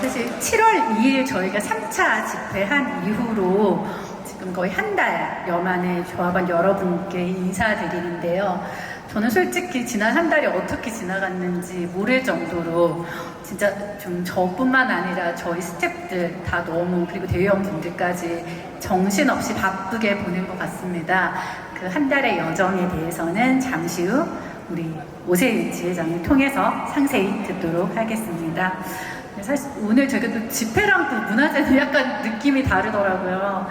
사실 7월 2일 저희가 3차 집회한 이후로 지금 거의 한 달여 만에 조합원 여러분께 인사드리는데요. 저는 솔직히 지난 한 달이 어떻게 지나갔는지 모를 정도로 진짜 좀 저뿐만 아니라 저희 스태프들 다 너무, 그리고 대의원분들까지 정신없이 바쁘게 보낸 것 같습니다. 그 한 달의 여정에 대해서는 잠시 후 우리 오세윤 지회장을 통해서 상세히 듣도록 하겠습니다. 사실 오늘 저희가 또 집회랑 또 문화제는 약간 느낌이 다르더라고요.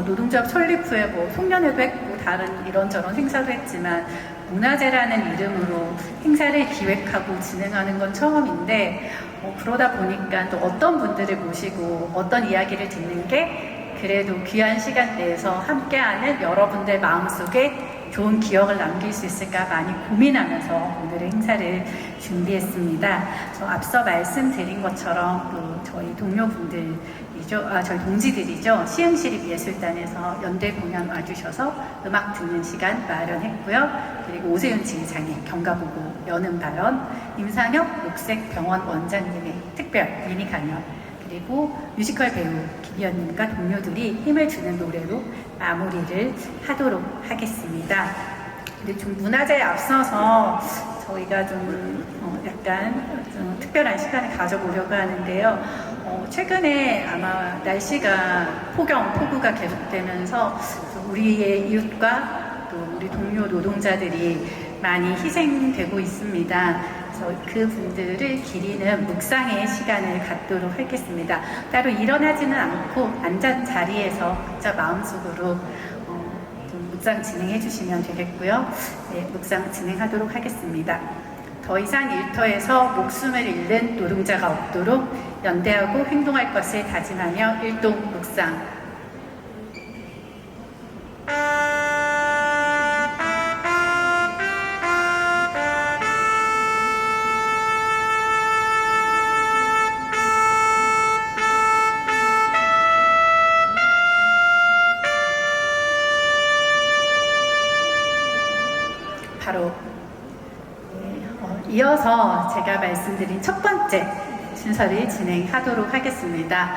노동조합 설립 후에 뭐 송년회도 했고 다른 이런저런 행사도 했지만 문화제라는 이름으로 행사를 기획하고 진행하는 건 처음인데 그러다 보니까 또 어떤 분들을 모시고 어떤 이야기를 듣는 게 그래도 귀한 시간 내에서 함께하는 여러분들 마음속에 좋은 기억을 남길 수 있을까 많이 고민하면서 오늘의 행사를 준비했습니다. 앞서 말씀드린 것처럼 또 저희 동료분들이죠, 저희 동지들이죠. 시흥시립예술단에서 연대 공연 와주셔서 음악 듣는 시간 마련했고요. 그리고 오세윤 지회장의 경가보고 여는 발언, 임상혁 녹색병원 원장님의 특별 미니 강연, 그리고 뮤지컬 배우 김희연님과 동료들이 힘을 주는 노래로 마무리를 하도록 하겠습니다. 근데 좀 문화제에 앞서서 저희가 좀 약간 좀 특별한 시간을 가져보려고 하는데요. 최근에 아마 날씨가 폭우가 계속되면서 우리의 이웃과 또 우리 동료 노동자들이 많이 희생되고 있습니다. 그 분들을 기리는 묵상의 시간을 갖도록 하겠습니다. 따로 일어나지는 않고 앉은 자리에서 각자 마음속으로 좀 묵상 진행해 주시면 되겠고요. 네, 묵상 진행하도록 하겠습니다. 더 이상 일터에서 목숨을 잃는 노동자가 없도록 연대하고 행동할 것을 다짐하며 일동 묵상. 바로 이어서 제가 말씀드린 첫 번째 순서를 진행하도록 하겠습니다.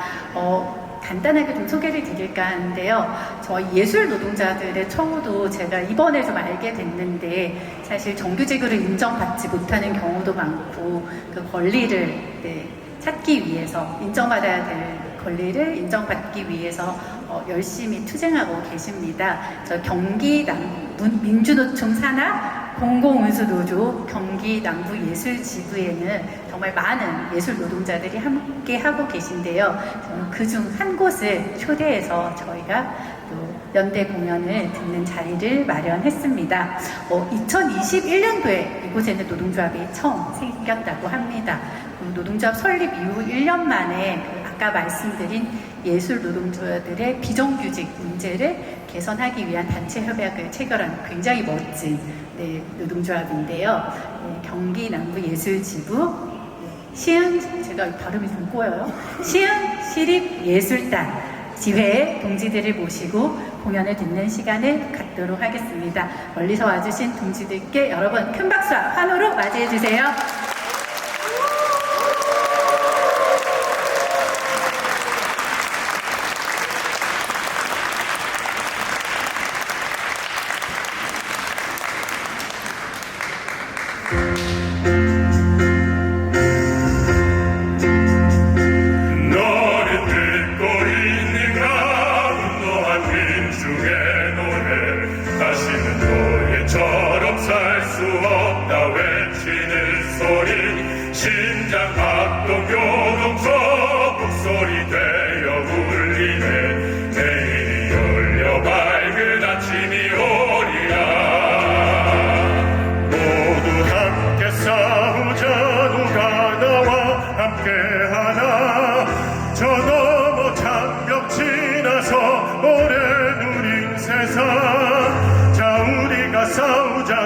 간단하게 좀 소개를 드릴까 하는데요. 저희 예술 노동자들의 처우도 제가 이번에 좀 알게 됐는데 사실 정규직으로 인정받지 못하는 경우도 많고 그 권리를 찾기 위해서 인정받아야 될 권리를 인정받기 위해서 열심히 투쟁하고 계십니다. 저 경기 민주노총 산하 공공운수노조 경기 남부예술지부에는 정말 많은 예술 노동자들이 함께 하고 계신데요. 그중 한 곳을 초대해서 저희가 또 연대 공연을 듣는 자리를 마련했습니다. 2021년도에 이곳에는 노동조합이 처음 생겼다고 합니다. 노동조합 설립 이후 1년 만에 아까 말씀드린 예술 노동자들의 비정규직 문제를 개선하기 위한 단체 협약을 체결한 굉장히 멋진 노동조합인데요. 경기 남부예술지부 제가 발음이 좀 꼬여요. 시흥시립예술단 지회의 동지들을 모시고 공연을 듣는 시간을 갖도록 하겠습니다. 멀리서 와주신 동지들께 여러분 큰 박수와 환호로 맞이해 주세요.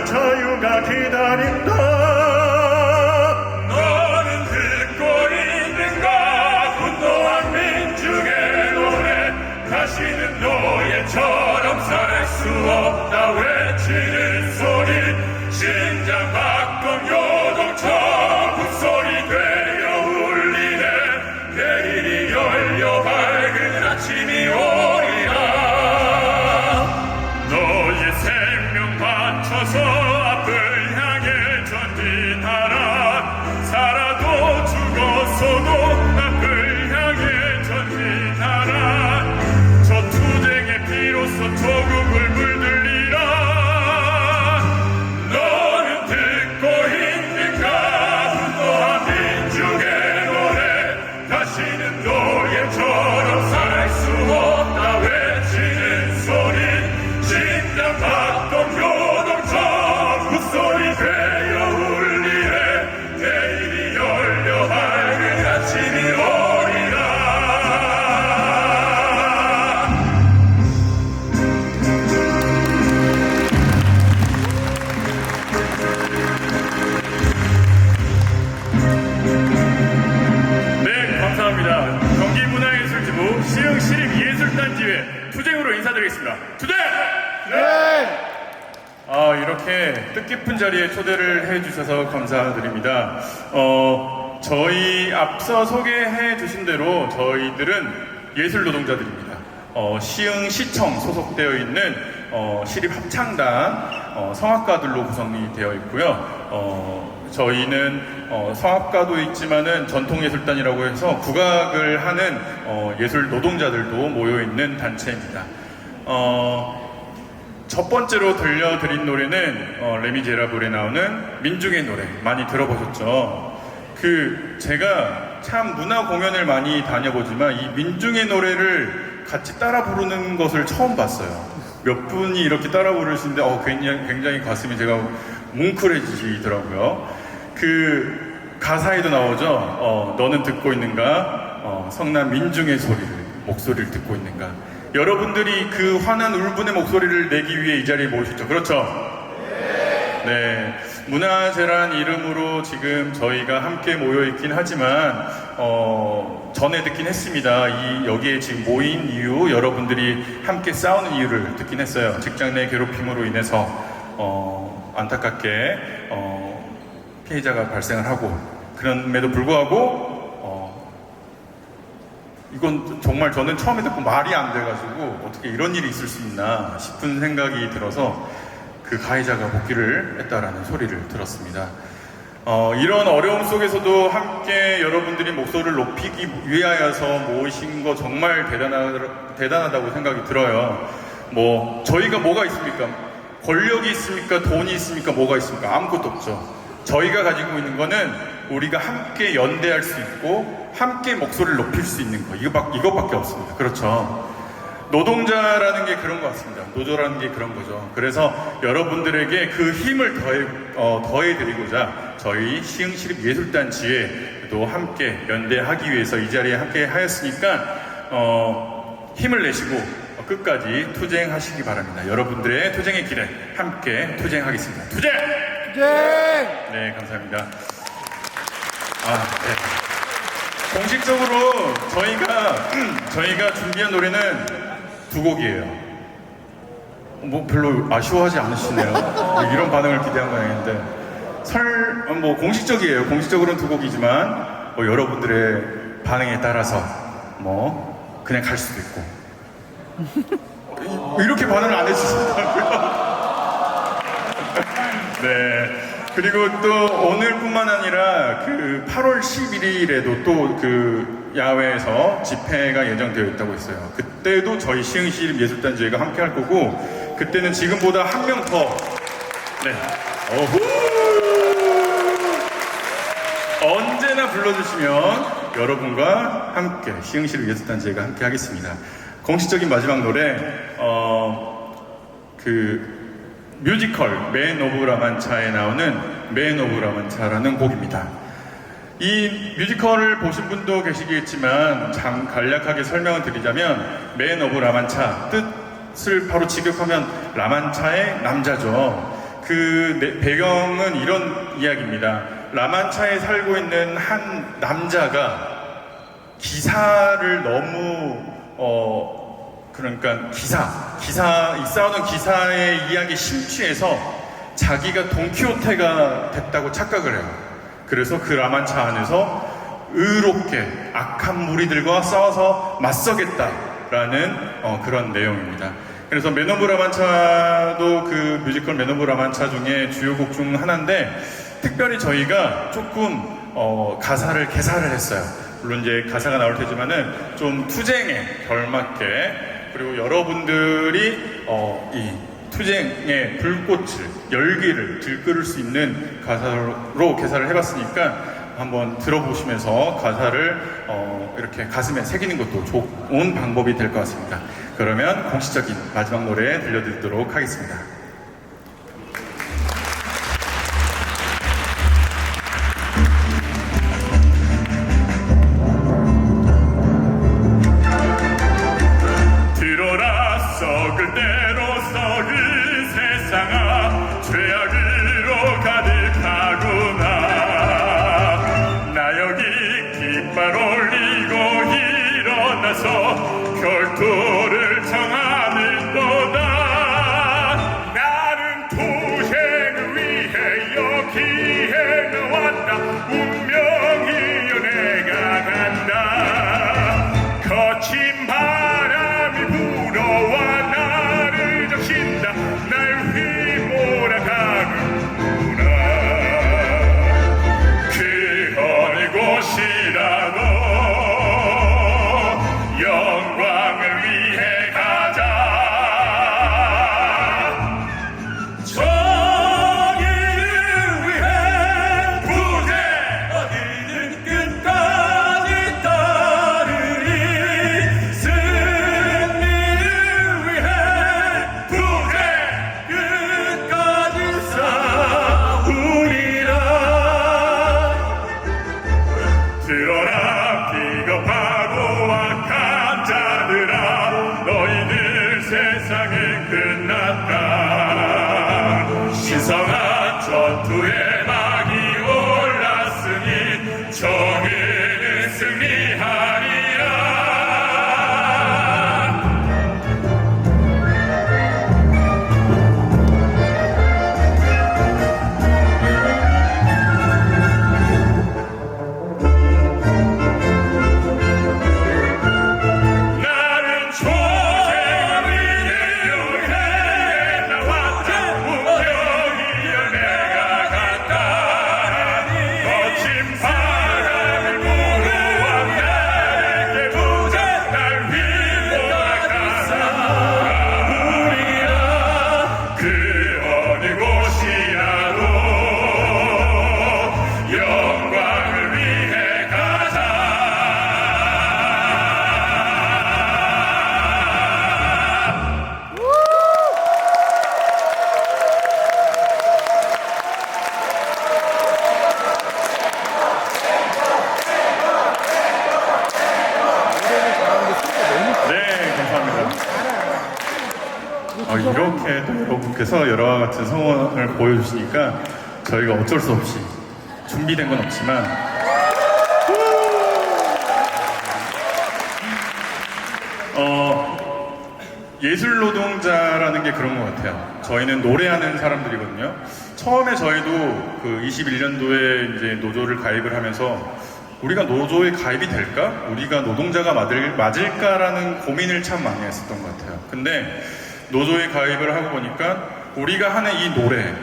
자유가 기다린다. 너는 듣고 있는가? 분노한 민중의 노래. 다시는 노예처럼 살 수 없다 외치는 소리. 심장 박동 요동쳐 굿소리 되어 울리 싸워서도 앞을 향해 전진하라. 저 투쟁의 피로써 조국을 물들이라. 너는 듣고 있는가 분노한 민중의 노래. 다시는 노예처럼 살 수 없다 외치는 소리. 심장 박동 교동청 굿소리 되어 울리네. 내일이 열려 밝은 아침이 오리라. 네, 감사합니다. 경기문화예술지부 시흥시립예술단지회 투쟁으로 인사드리겠습니다. 투쟁! 네! 이렇게 뜻깊은 자리에 초대를 해주셔서 감사드립니다. 저희 앞서 소개해 주신 대로 저희들은 예술 노동자들입니다. 시흥시청 소속되어 있는 시립합창단 성악가들로 구성이 되어 있고요. 저희는 성악가도 있지만은 전통예술단이라고 해서 국악을 하는 예술 노동자들도 모여 있는 단체입니다. 첫 번째로 들려드린 노래는 레미제라블에 나오는 민중의 노래 많이 들어보셨죠? 제가 참 문화 공연을 많이 다녀보지만 이 민중의 노래를 같이 따라 부르는 것을 처음 봤어요. 몇 분이 이렇게 따라 부르시는데 굉장히 가슴이 제가 뭉클해지더라고요. 가사에도 나오죠. 너는 듣고 있는가? 성난 민중의 목소리를 듣고 있는가? 여러분들이 그 환한 울분의 목소리를 내기 위해 이 자리에 모이셨죠. 그렇죠? 네. 문화재란 이름으로 지금 저희가 함께 모여있긴 하지만, 전에 듣긴 했습니다. 여기에 지금 모인 이유, 여러분들이 함께 싸우는 이유를 듣긴 했어요. 직장 내 괴롭힘으로 인해서, 안타깝게, 피해자가 발생을 하고, 그럼에도 불구하고, 이건 정말 저는 처음에 듣고 말이 안 돼가지고 어떻게 이런 일이 있을 수 있나 싶은 생각이 들어서 그 가해자가 복귀를 했다라는 소리를 들었습니다. 이런 어려움 속에서도 함께 여러분들이 목소리를 높이기 위하여서 모이신 거 정말 대단하다고 생각이 들어요. 저희가 뭐가 있습니까? 권력이 있습니까? 돈이 있습니까? 뭐가 있습니까? 아무것도 없죠. 저희가 가지고 있는 거는 우리가 함께 연대할 수 있고 함께 목소리를 높일 수 있는 거, 이것밖에 없습니다. 그렇죠? 노동자라는 게 그런 것 같습니다. 노조라는 게 그런 거죠. 그래서 여러분들에게 그 힘을 더해드리고자 저희 시흥시립예술단지회도 함께 연대하기 위해서 이 자리에 함께 하였으니까 힘을 내시고 끝까지 투쟁하시기 바랍니다. 여러분들의 투쟁의 길에 함께 투쟁하겠습니다. 투쟁! 네, 감사합니다. 네. 공식적으로 저희가 준비한 노래는 2곡이에요. 별로 아쉬워하지 않으시네요. 이런 반응을 기대한 건 아닌데 공식적이에요. 공식적으로는 2곡이지만 여러분들의 반응에 따라서 그냥 갈 수도 있고 이렇게 반응을 안 해주시더라고요. 네. 그리고 또 오늘뿐만 아니라 8월 11일에도 또 야외에서 집회가 예정되어 있다고 했어요. 그때도 저희 시흥시립예술단지회가 함께 할 거고, 그때는 지금보다 한 명 더, 네. 언제나 불러주시면 여러분과 함께 시흥시립예술단지회가 함께 하겠습니다. 공식적인 마지막 노래, 뮤지컬 맨 오브 라만차에 나오는 맨 오브 라만차라는 곡입니다. 이 뮤지컬을 보신 분도 계시겠지만 간략하게 설명을 드리자면 맨 오브 라만차 뜻을 바로 직역하면 라만차의 남자죠. 배경은 이런 이야기입니다. 라만차에 살고 있는 한 남자가 기사를 너무 싸우는 기사의 이야기에 심취해서 자기가 돈키호테가 됐다고 착각을 해요. 그래서 그 라만차 안에서 의롭게 악한 무리들과 싸워서 맞서겠다라는 그런 내용입니다. 그래서 맨 오브 라만차도 뮤지컬 맨 오브 라만차 중에 주요 곡 중 하나인데, 특별히 저희가 조금 가사를 개사를 했어요. 물론 이제 가사가 나올 테지만은 좀 투쟁에 걸맞게, 그리고 여러분들이 이 투쟁의 불꽃을, 열기를 들끓을 수 있는 가사로 개사를 해봤으니까 한번 들어보시면서 가사를 이렇게 가슴에 새기는 것도 좋은 방법이 될 것 같습니다. 그러면 공식적인 마지막 노래 들려드리도록 하겠습니다. 들어라 썩을 대로 썩은 세상아, 죄악으로 가득하구나. 나 여기 깃발 올리고 일어나서 결투를 정하는도다. 나는 투쟁을 위해 여기에 나왔다. 운명이여 내가 간다. 거친 바람이 불어와 나를 적신다. 날 휘몰아가는구나. 그 어느 곳이라도 영광을 위해 가자. 정의를 위해 부대 어디든 끝까지 따르리. 승리를 위해 부대 끝까지 싸우리라. 들어라 비겁하고 악한 자들아, 너희들 세상은 끝났다. 신성한 전투의 막이 올랐으니 정의는 승리하리라. 나는 투쟁을 위해 나왔다. 운명이여 내가 간다. 거친 바람을 불어와 나에게 부대 날 휘몰아가라. 그 어느 곳이라도 영광을 위해 가자. 네, 감사합니다. 이렇게 또 여러분께서 여러와 같은 성원을 보여주시니까 저희가 어쩔 수 없이 준비된 건 없지만 예술 노동자라는 게 그런 것 같아요. 저희는 노래하는 사람들이거든요. 처음에 저희도 그 21년도에 이제 노조를 가입을 하면서 우리가 노조에 가입이 될까? 우리가 노동자가 맞을까라는 고민을 참 많이 했었던 것 같아요. 근데 노조에 가입을 하고 보니까 우리가 하는 이 노래,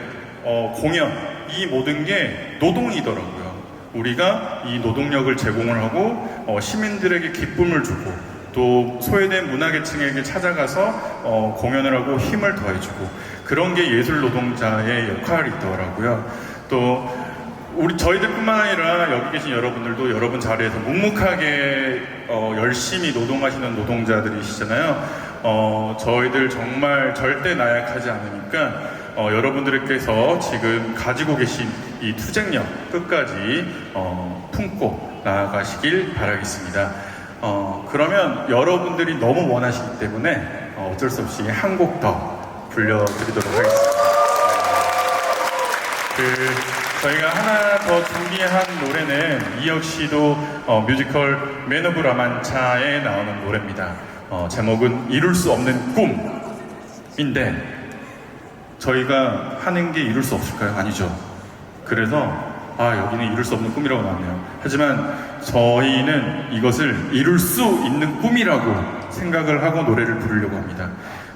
공연, 이 모든 게 노동이더라고요. 우리가 이 노동력을 제공을 하고 시민들에게 기쁨을 주고 또 소외된 문화계층에게 찾아가서 공연을 하고 힘을 더해주고, 그런 게 예술 노동자의 역할이 있더라고요. 또 저희들뿐만 아니라 여기 계신 여러분들도 여러분 자리에서 묵묵하게 열심히 노동하시는 노동자들이시잖아요. 저희들 정말 절대 나약하지 않으니까 여러분들께서 지금 가지고 계신 이 투쟁력 끝까지 품고 나아가시길 바라겠습니다. 그러면 여러분들이 너무 원하시기 때문에 어쩔 수 없이 한 곡 더 불려드리도록 하겠습니다. 저희가 하나 더 준비한 노래는 이 역시도 뮤지컬 맨 오브 라만차에 나오는 노래입니다. 제목은 이룰 수 없는 꿈인데, 저희가 하는 게 이룰 수 없을까요? 아니죠. 그래서 여기는 이룰 수 없는 꿈이라고 나왔네요. 하지만 저희는 이것을 이룰 수 있는 꿈이라고 생각을 하고 노래를 부르려고 합니다.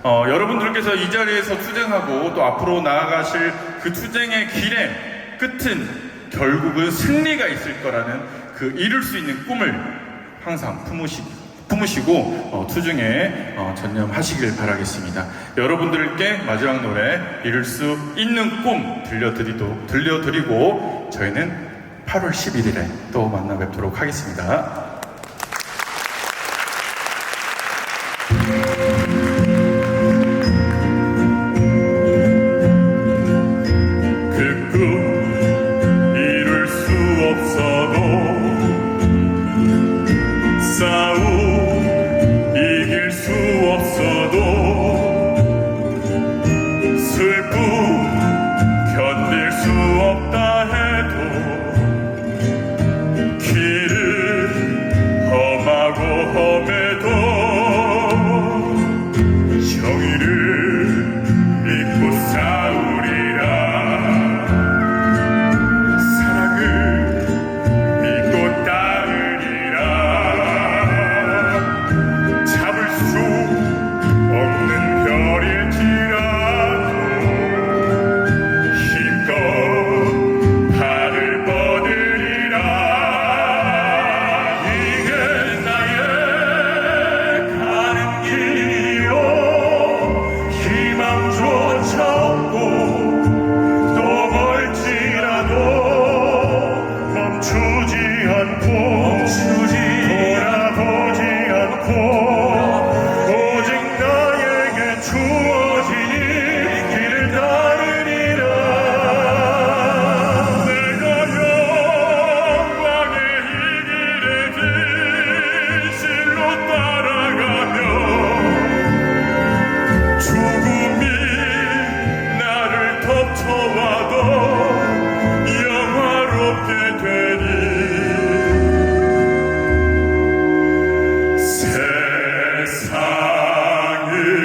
여러분들께서 이 자리에서 투쟁하고 또 앞으로 나아가실 그 투쟁의 길의 끝은 결국은 승리가 있을 거라는 그 이룰 수 있는 꿈을 항상 품으시고 투쟁에 전념하시길 바라겠습니다. 여러분들께 마지막 노래 이룰 수 있는 꿈 들려드리고 저희는 8월 11일에 또 만나 뵙도록 하겠습니다. 그 꿈 이룰 수 없어도 싸움 이길 수 없어도 슬픔 견딜 수 없다 해도 길은 험하고 험해도 정의를 믿고 싸우리라 사랑을 믿고 따르리라 잡을 수 없는 별일지라도 힘껏 발을 뻗으리라 이게 나의 가는 길이요 희망조차 없고 또 멀지라도 멈추지 않고 돌아보지 않고 오직 나에게 주어진 이 길을 따르리라 내가 영광의 이 길에 진실로 따라가며 죽음이 나를 덮쳐와도 영화롭게 되리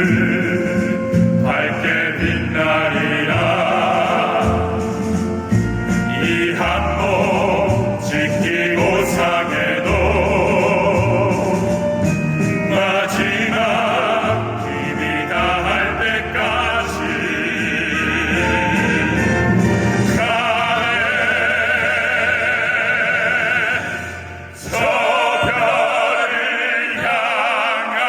세상을 밝게 빛나리라 이 한 몸 지키고 상해도 마지막 힘이 다할 때까지 가네 저 별을 향하여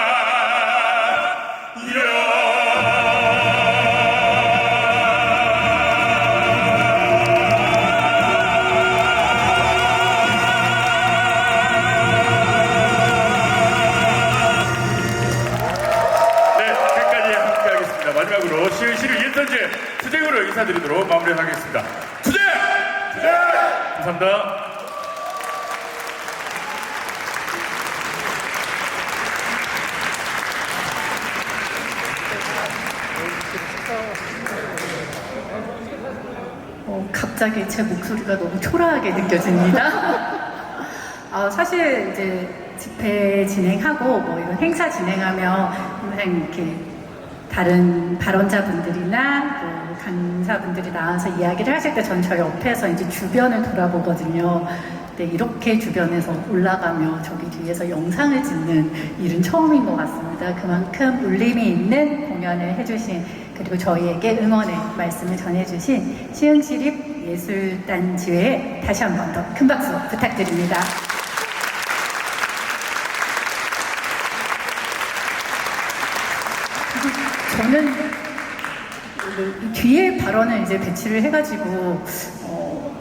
네, 끝까지 함께하겠습니다. 마지막으로 시의시를 인턴제 투쟁으로 인사드리도록 마무리하겠습니다. 투쟁! 투쟁! 감사합니다. 갑자기 제 목소리가 너무 초라하게 느껴집니다. 사실 이제 집회 진행하고 뭐 이런 행사 진행하며 항상 이렇게 다른 발언자분들이나 또 강사분들이 나와서 이야기를 하실 때 전 저 옆에서 이제 주변을 돌아보거든요. 근데 이렇게 주변에서 올라가며 저기 뒤에서 영상을 찍는 일은 처음인 것 같습니다. 그만큼 울림이 있는 공연을 해주신 그리고 저희에게 응원의 말씀을 전해주신 시흥시립예술단지회에 다시 한 번 더 큰 박수 부탁드립니다. 저는 이 뒤에 발언을 이제 배치를 해가지고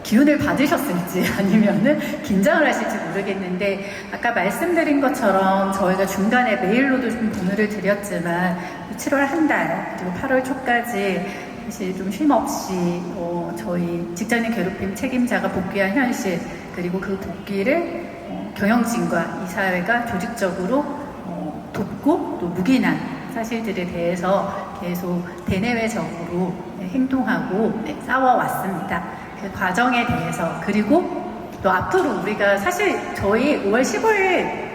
기운을 받으셨을지 아니면은 긴장을 하실지 모르겠는데 아까 말씀드린 것처럼 저희가 중간에 메일로도 좀 공유를 드렸지만 7월 한 달 그리고 8월 초까지 사실 좀 쉼 없이 저희 직장인 괴롭힘 책임자가 복귀한 현실 그리고 그 복귀를 경영진과 이 사회가 조직적으로 돕고 또 묵인한 사실들에 대해서 계속 대내외적으로 행동하고 싸워왔습니다. 그 과정에 대해서 그리고 또 앞으로 우리가 사실 저희 5월 15일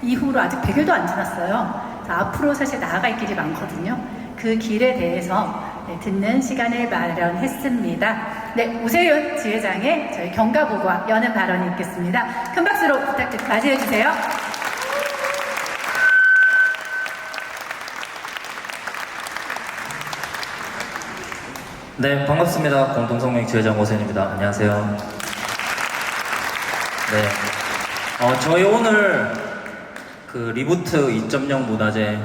이후로 아직 100일도 안 지났어요. 앞으로 사실 나아갈 길이 많거든요. 그 길에 대해서 듣는 시간을 마련했습니다. 네, 오세윤 지회장의 저희 경가보고와 여는 발언이 있겠습니다. 큰 박수로 맞이해주세요. 네, 반갑습니다. 공동성명 지회장 오세윤입니다. 안녕하세요. 네. 저희 오늘 그 리부트 2.0 문화제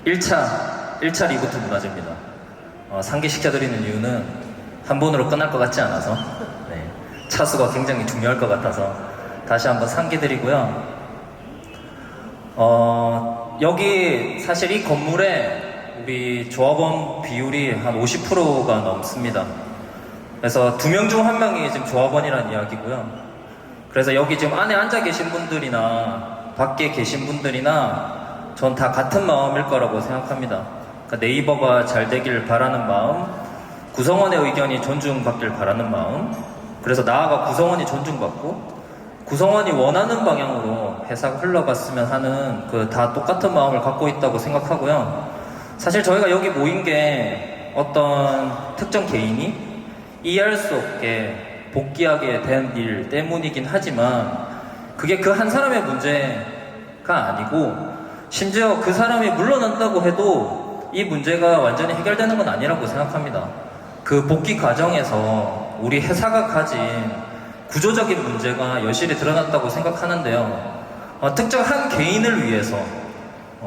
1차 리부트 문화제입니다. 상기시켜드리는 이유는 한 번으로 끝날 것 같지 않아서, 네. 차수가 굉장히 중요할 것 같아서 다시 한번 상기드리고요. 여기 사실 이 건물에 우리 조합원 비율이 한 50%가 넘습니다. 그래서 2명 중 1명이 지금 조합원이라는 이야기고요. 그래서 여기 지금 안에 앉아 계신 분들이나 밖에 계신 분들이나 전 다 같은 마음일 거라고 생각합니다. 그러니까 네이버가 잘 되길 바라는 마음, 구성원의 의견이 존중받길 바라는 마음, 그래서 나아가 구성원이 존중받고 구성원이 원하는 방향으로 회사가 흘러갔으면 하는 그 다 똑같은 마음을 갖고 있다고 생각하고요. 사실 저희가 여기 모인 게 어떤 특정 개인이 이해할 수 없게 복귀하게 된 일 때문이긴 하지만 그게 그 한 사람의 문제가 아니고 심지어 그 사람이 물러난다고 해도 이 문제가 완전히 해결되는 건 아니라고 생각합니다. 그 복귀 과정에서 우리 회사가 가진 구조적인 문제가 여실히 드러났다고 생각하는데요. 특정 한 개인을 위해서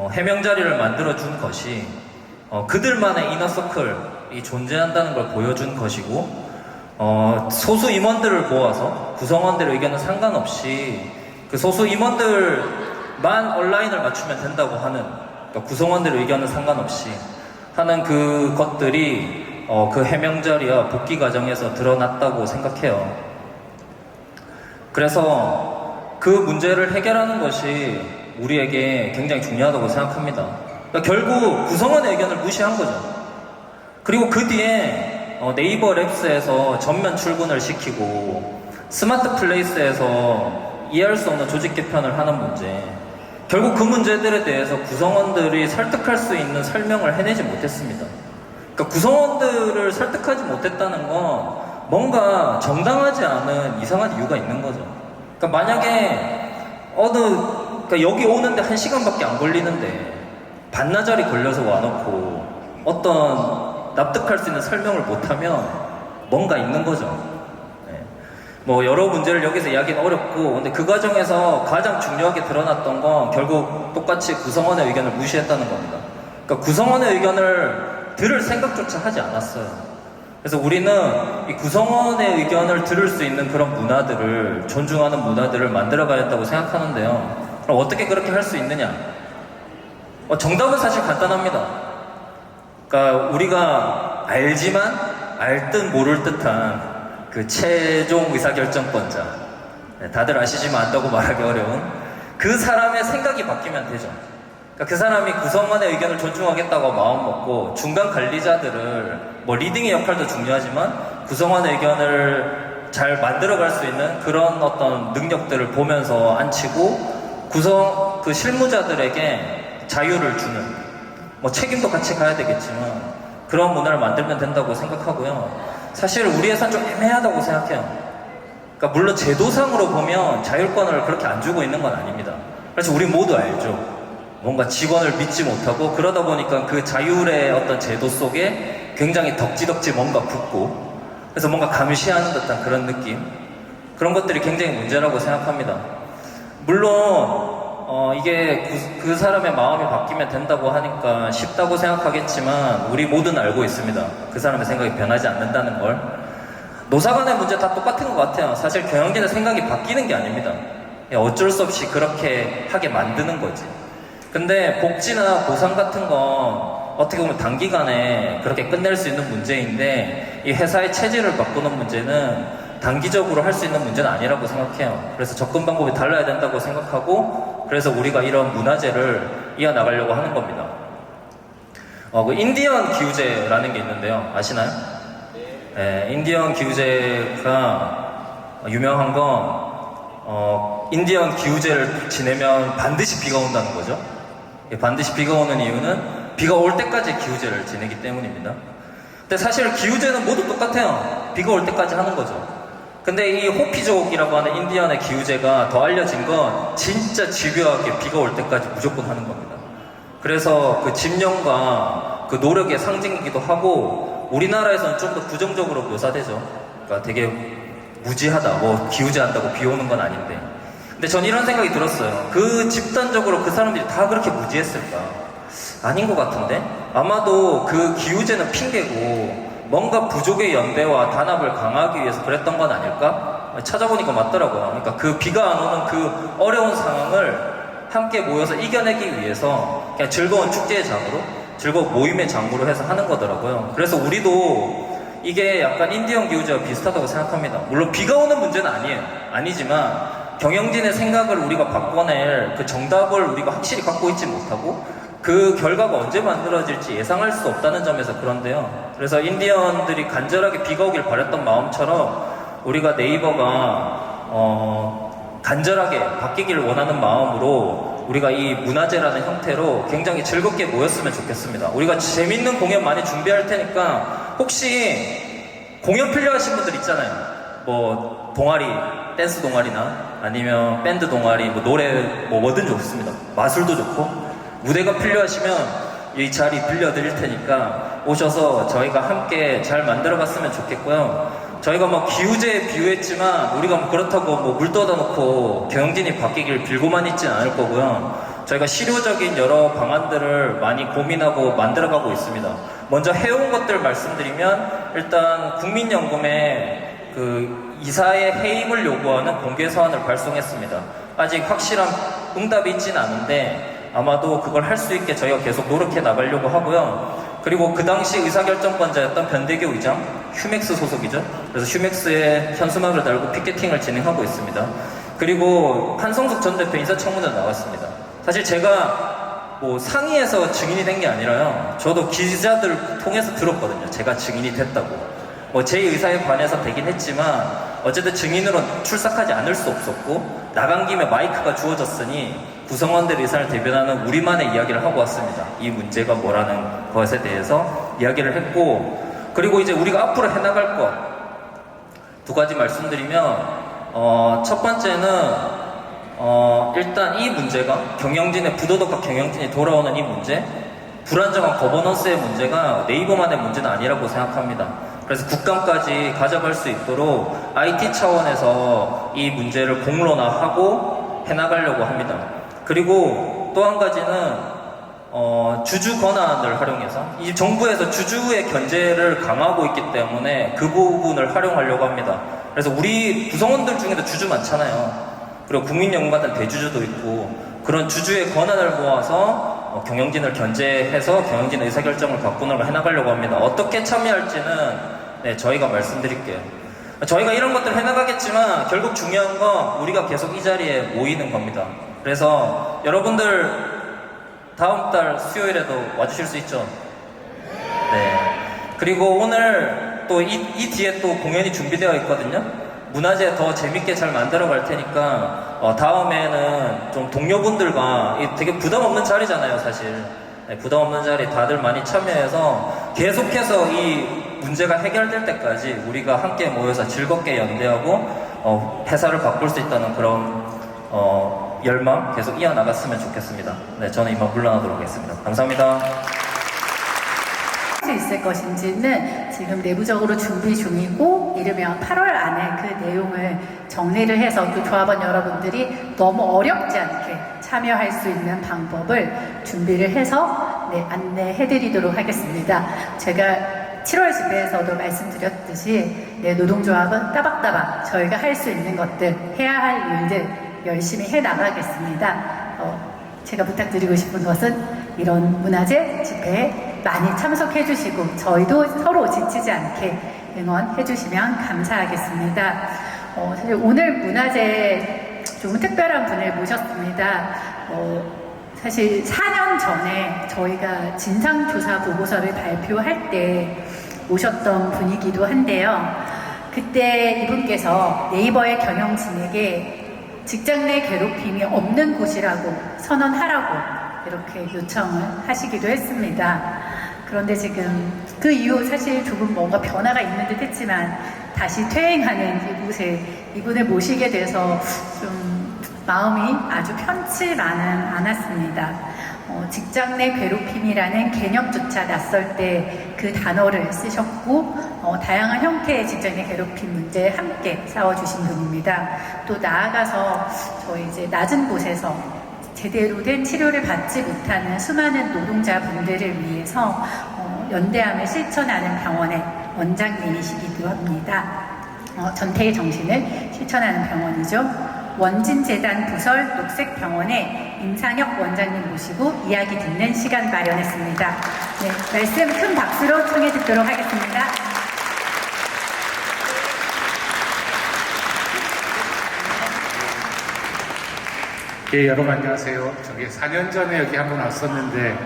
해명 자리를 만들어준 것이 그들만의 이너서클이 존재한다는 걸 보여준 것이고 소수 임원들을 모아서 구성원들의 의견은 상관없이 그 소수 임원들만 온라인을 맞추면 된다고 하는, 그러니까 구성원들의 의견은 상관없이 하는 그 것들이 그 해명 자리와 복귀 과정에서 드러났다고 생각해요. 그래서 그 문제를 해결하는 것이 우리에게 굉장히 중요하다고 생각합니다. 그러니까 결국 구성원의 의견을 무시한 거죠. 그리고 그 뒤에 네이버 랩스에서 전면 출근을 시키고 스마트 플레이스에서 이해할 수 없는 조직 개편을 하는 문제, 결국 그 문제들에 대해서 구성원들이 설득할 수 있는 설명을 해내지 못했습니다. 그러니까 구성원들을 설득하지 못했다는 건 뭔가 정당하지 않은 이상한 이유가 있는 거죠. 그러니까 만약에 그러니까 여기 오는데 1시간밖에 안 걸리는데 반나절이 걸려서 와놓고 어떤 납득할 수 있는 설명을 못하면 뭔가 있는 거죠. 네. 뭐 여러 문제를 여기서 이야기는 어렵고, 근데 그 과정에서 가장 중요하게 드러났던 건 결국 똑같이 구성원의 의견을 무시했다는 겁니다. 그러니까 구성원의 의견을 들을 생각조차 하지 않았어요. 그래서 우리는 이 구성원의 의견을 들을 수 있는 그런 문화들을, 존중하는 문화들을 만들어가야겠다고 생각하는데요. 그럼 어떻게 그렇게 할 수 있느냐? 정답은 사실 간단합니다. 그러니까 우리가 알지만 알 듯 모를 듯한 그 최종 의사결정권자, 다들 아시지만 안다고 말하기 어려운 그 사람의 생각이 바뀌면 되죠. 그러니까 그 사람이 구성원의 의견을 존중하겠다고 마음먹고 중간 관리자들을, 뭐 리딩의 역할도 중요하지만 구성원의 의견을 잘 만들어갈 수 있는 그런 어떤 능력들을 보면서 앉히고 그 실무자들에게 자유를 주는, 뭐 책임도 같이 가야 되겠지만 그런 문화를 만들면 된다고 생각하고요. 사실 우리 회사는 좀 애매하다고 생각해요. 그러니까 물론 제도상으로 보면 자율권을 그렇게 안 주고 있는 건 아닙니다. 그래서 우리 모두 알죠. 뭔가 직원을 믿지 못하고 그러다 보니까 그 자율의 어떤 제도 속에 굉장히 덕지덕지 뭔가 붙고, 그래서 뭔가 감시하는 듯한 그런 느낌, 그런 것들이 굉장히 문제라고 생각합니다. 물론 이게 그 사람의 마음이 바뀌면 된다고 하니까 쉽다고 생각하겠지만 우리 모두는 알고 있습니다. 그 사람의 생각이 변하지 않는다는 걸. 노사간의 문제 다 똑같은 것 같아요. 사실 경영진의 생각이 바뀌는 게 아닙니다. 어쩔 수 없이 그렇게 하게 만드는 거지. 근데 복지나 보상 같은 건 어떻게 보면 단기간에 그렇게 끝낼 수 있는 문제인데, 이 회사의 체질을 바꾸는 문제는 단기적으로 할 수 있는 문제는 아니라고 생각해요. 그래서 접근 방법이 달라야 된다고 생각하고, 그래서 우리가 이런 문화제를 이어나가려고 하는 겁니다. 그 인디언 기우제라는 게 있는데요. 아시나요? 네, 인디언 기우제가 유명한 건 인디언 기우제를 지내면 반드시 비가 온다는 거죠. 반드시 비가 오는 이유는 비가 올 때까지 기우제를 지내기 때문입니다. 근데 사실 기우제는 모두 똑같아요. 비가 올 때까지 하는 거죠. 근데 이 호피족이라고 하는 인디언의 기우제가 더 알려진 건 진짜 집요하게 비가 올 때까지 무조건 하는 겁니다. 그래서 그 집념과 그 노력의 상징이기도 하고, 우리나라에서는 좀 더 부정적으로 묘사되죠. 그러니까 되게 무지하다, 뭐 기우제 한다고 비 오는 건 아닌데. 근데 전 이런 생각이 들었어요. 그 집단적으로 그 사람들이 다 그렇게 무지했을까? 아닌 것 같은데? 아마도 그 기우제는 핑계고 뭔가 부족의 연대와 단합을 강화하기 위해서 그랬던 건 아닐까? 찾아보니까 맞더라고요. 그러니까 그 비가 안 오는 그 어려운 상황을 함께 모여서 이겨내기 위해서 그냥 즐거운 축제의 장으로, 즐거운 모임의 장으로 해서 하는 거더라고요. 그래서 우리도 이게 약간 인디언 기우제와 비슷하다고 생각합니다. 물론 비가 오는 문제는 아니에요. 아니지만 경영진의 생각을 우리가 바꿔낼 그 정답을 우리가 확실히 갖고 있지 못하고 그 결과가 언제 만들어질지 예상할 수 없다는 점에서 그런데요. 그래서 인디언들이 간절하게 비가 오길 바랬던 마음처럼 우리가 네이버가 간절하게 바뀌기를 원하는 마음으로 우리가 이 문화제라는 형태로 굉장히 즐겁게 모였으면 좋겠습니다. 우리가 재밌는 공연 많이 준비할 테니까 혹시 공연 필요하신 분들 있잖아요. 뭐 동아리, 댄스 동아리나 아니면 밴드 동아리, 뭐 노래 뭐든 좋습니다. 마술도 좋고 무대가 필요하시면 이 자리 빌려드릴 테니까 오셔서 저희가 함께 잘 만들어갔으면 좋겠고요. 저희가 뭐 기우제에 비유했지만 우리가 뭐 그렇다고 뭐 물 떠다 놓고 경영진이 바뀌길 빌고만 있지는 않을 거고요. 저희가 실효적인 여러 방안들을 많이 고민하고 만들어가고 있습니다. 먼저 해온 것들 말씀드리면 일단 국민연금에 그 이사의 해임을 요구하는 공개 서한을 발송했습니다. 아직 확실한 응답이 있지는 않은데 아마도 그걸 할 수 있게 저희가 계속 노력해 나가려고 하고요. 그리고 그 당시 의사결정권자였던 변대교 의장, 휴맥스 소속이죠. 그래서 휴맥스에 현수막을 달고 피켓팅을 진행하고 있습니다. 그리고 한성숙 전 대표 인사청문회 나왔습니다. 사실 제가 뭐 상의해서 증인이 된 게 아니라요. 저도 기자들 통해서 들었거든요. 제가 증인이 됐다고. 뭐 제 의사에 관해서 되긴 했지만 어쨌든 증인으로 출석하지 않을 수 없었고 나간 김에 마이크가 주어졌으니 구성원들의 의사를 대변하는 우리만의 이야기를 하고 왔습니다. 이 문제가 뭐라는 것에 대해서 이야기를 했고 그리고 이제 우리가 앞으로 해나갈 것 두 가지 말씀드리면 첫 번째는 일단 이 문제가 경영진의 부도덕과 경영진이 돌아오는 이 문제 불안정한 거버넌스의 문제가 네이버만의 문제는 아니라고 생각합니다. 그래서 국감까지 가져갈 수 있도록 IT 차원에서 이 문제를 공론화하고 해나가려고 합니다. 그리고 또 한 가지는 주주 권한을 활용해서 이 정부에서 주주의 견제를 강화하고 있기 때문에 그 부분을 활용하려고 합니다. 그래서 우리 구성원들 중에도 주주 많잖아요. 그리고 국민연금 같은 대주주도 있고 그런 주주의 권한을 모아서 경영진을 견제해서 경영진 의사결정을 바꾸는 걸 해나가려고 합니다. 어떻게 참여할지는 저희가 말씀드릴게요. 저희가 이런 것들 해나가겠지만 결국 중요한 건 우리가 계속 이 자리에 모이는 겁니다. 그래서 여러분들 다음 달 수요일에도 와주실 수 있죠? 네. 그리고 오늘 또 이 뒤에 또 공연이 준비되어 있거든요. 문화제 더 재밌게 잘 만들어 갈 테니까 다음에는 좀 동료분들과 되게 부담 없는 자리잖아요, 사실. 네, 부담 없는 자리 다들 많이 참여해서 계속해서 이 문제가 해결될 때까지 우리가 함께 모여서 즐겁게 연대하고 회사를 바꿀 수 있다는 그런 열망 계속 이어나갔으면 좋겠습니다. 네, 저는 이만 물러나도록 하겠습니다. 감사합니다. 수 있을 것인지는 지금 내부적으로 준비 중이고 이르면 8월 안에 그 내용을 정리를 해서 또 조합원 여러분들이 너무 어렵지 않게 참여할 수 있는 방법을 준비를 해서 안내해드리도록 하겠습니다. 제가 7월 집회에서도 말씀드렸듯이 노동조합은 따박따박 저희가 할 수 있는 것들, 해야 할 일들 열심히 해나가겠습니다. 제가 부탁드리고 싶은 것은 이런 문화제 집회에 많이 참석해 주시고 저희도 서로 지치지 않게 응원해 주시면 감사하겠습니다. 사실 오늘 문화제 좀 특별한 분을 모셨습니다. 사실 4년 전에 저희가 진상조사 보고서를 발표할 때 오셨던 분이기도 한데요. 그때 이분께서 네이버의 경영진에게 직장 내 괴롭힘이 없는 곳이라고 선언하라고 이렇게 요청을 하시기도 했습니다. 그런데 지금 그 이후 사실 조금 뭔가 변화가 있는 듯 했지만 다시 퇴행하는 이곳에 이분을 모시게 돼서 좀 마음이 아주 편치만은 않았습니다. 직장 내 괴롭힘이라는 개념조차 낯설 때 그 단어를 쓰셨고 다양한 형태의 직장 내 괴롭힘 문제에 함께 싸워주신 분입니다. 또 나아가서 저희 이제 낮은 곳에서 제대로 된 치료를 받지 못하는 수많은 노동자분들을 위해서 연대함을 실천하는 병원의 원장님이시기도 합니다. 전태의 정신을 실천하는 병원이죠. 원진재단 부설 녹색병원의 임상혁 원장님 모시고 이야기 듣는 시간 마련했습니다. 네, 말씀 큰 박수로 청해 듣도록 하겠습니다. 예, 여러분 안녕하세요. 저기 4년 전에 여기 한번 왔었는데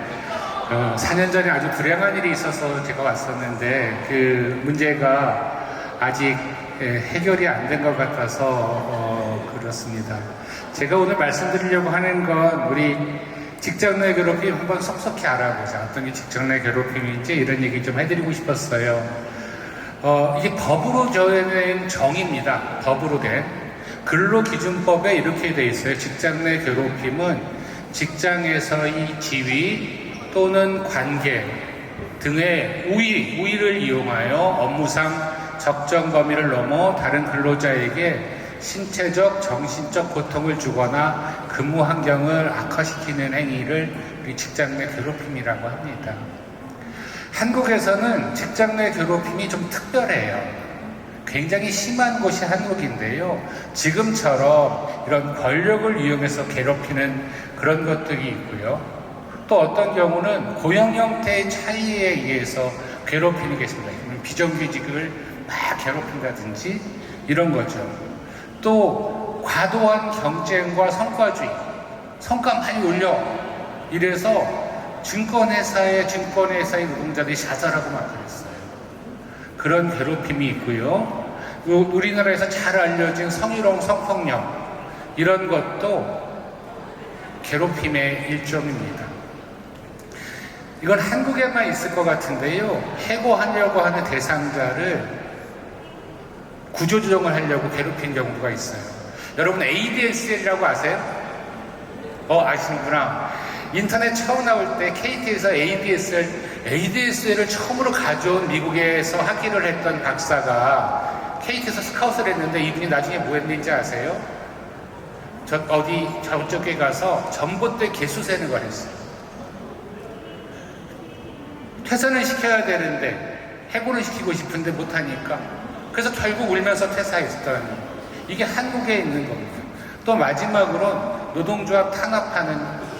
4년 전에 아주 불행한 일이 있어서 제가 왔었는데 그 문제가 아직 해결이 안 된 것 같아서 그렇습니다. 제가 오늘 말씀드리려고 하는 건 우리 직장 내 괴롭힘 한번 속속히 알아보자. 어떤 게 직장 내 괴롭힘인지 이런 얘기 좀 해드리고 싶었어요. 이게 법으로 정해진 정의입니다. 법으로 된 근로기준법에 이렇게 돼 있어요. 직장 내 괴롭힘은 직장에서의 지위 또는 관계 등의 우위를 이용하여 업무상 적정 범위를 넘어 다른 근로자에게 신체적, 정신적 고통을 주거나 근무 환경을 악화시키는 행위를 우리 직장 내 괴롭힘이라고 합니다. 한국에서는 직장 내 괴롭힘이 좀 특별해요. 굉장히 심한 곳이 한국인데요. 지금처럼 이런 권력을 이용해서 괴롭히는 그런 것들이 있고요. 또 어떤 경우는 고용 형태의 차이에 의해서 괴롭히는 게 있습니다. 비정규직을 막 괴롭힌다든지 이런 거죠. 또 과도한 경쟁과 성과주의, 성과 많이 올려 이래서 증권회사의 노동자들이 자살하고 막 그랬어요. 그런 괴롭힘이 있고요. 우리나라에서 잘 알려진 성희롱, 성폭력 이런 것도 괴롭힘의 일종입니다. 이건 한국에만 있을 것 같은데요. 해고하려고 하는 대상자를 구조조정을 하려고 괴롭힌 경우가 있어요. 여러분 ADSL이라고 아세요? 아시는구나. 인터넷 처음 나올 때 KT에서 ADSL을 처음으로 가져온 미국에서 학위를 했던 박사가 KT에서 스카웃을 했는데 이분이 나중에 뭐 했는지 아세요? 저쪽에 가서 전봇대 개수 세는 걸 했어요. 퇴사는 시켜야 되는데 해고는 시키고 싶은데 못하니까 그래서 결국 울면서 퇴사했던 이게 한국에 있는 겁니다. 또 마지막으로 노동조합 탄압하는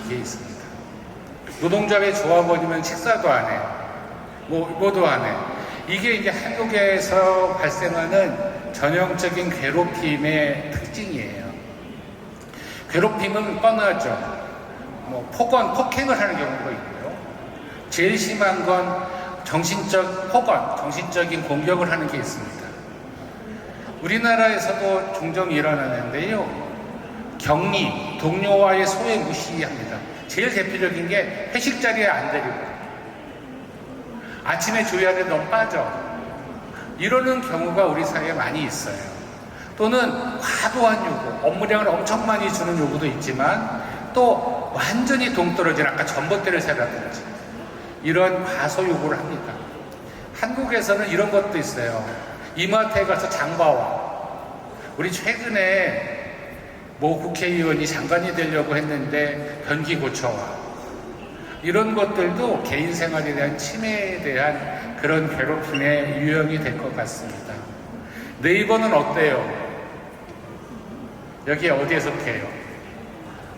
게 있습니다. 노동조합의 조합원이면 식사도 안 해. 뭐도 안 해. 이게 이제 한국에서 발생하는 전형적인 괴롭힘의 특징이에요. 괴롭힘은 뻔하죠. 폭행을 하는 경우도 있고요. 제일 심한 건 정신적인 공격을 하는 게 있습니다. 우리나라에서도 종종 일어나는데요. 격리, 동료와의 소외 무시합니다. 제일 대표적인 게 회식 자리에 안 데리고 아침에 조회하는데 넌 빠져 이러는 경우가 우리 사회에 많이 있어요. 또는 과도한 요구, 업무량을 엄청 많이 주는 요구도 있지만 또 완전히 동떨어진 아까 전봇대를 세라든지 이런 과소 요구를 합니다. 한국에서는 이런 것도 있어요. 이마트에 가서 장봐와. 우리 최근에 국회의원이 장관이 되려고 했는데 변기 고쳐와. 이런 것들도 개인 생활에 대한 침해에 대한 그런 괴롭힘의 유형이 될 것 같습니다. 네이버는 어때요? 여기에 어디에 속해요?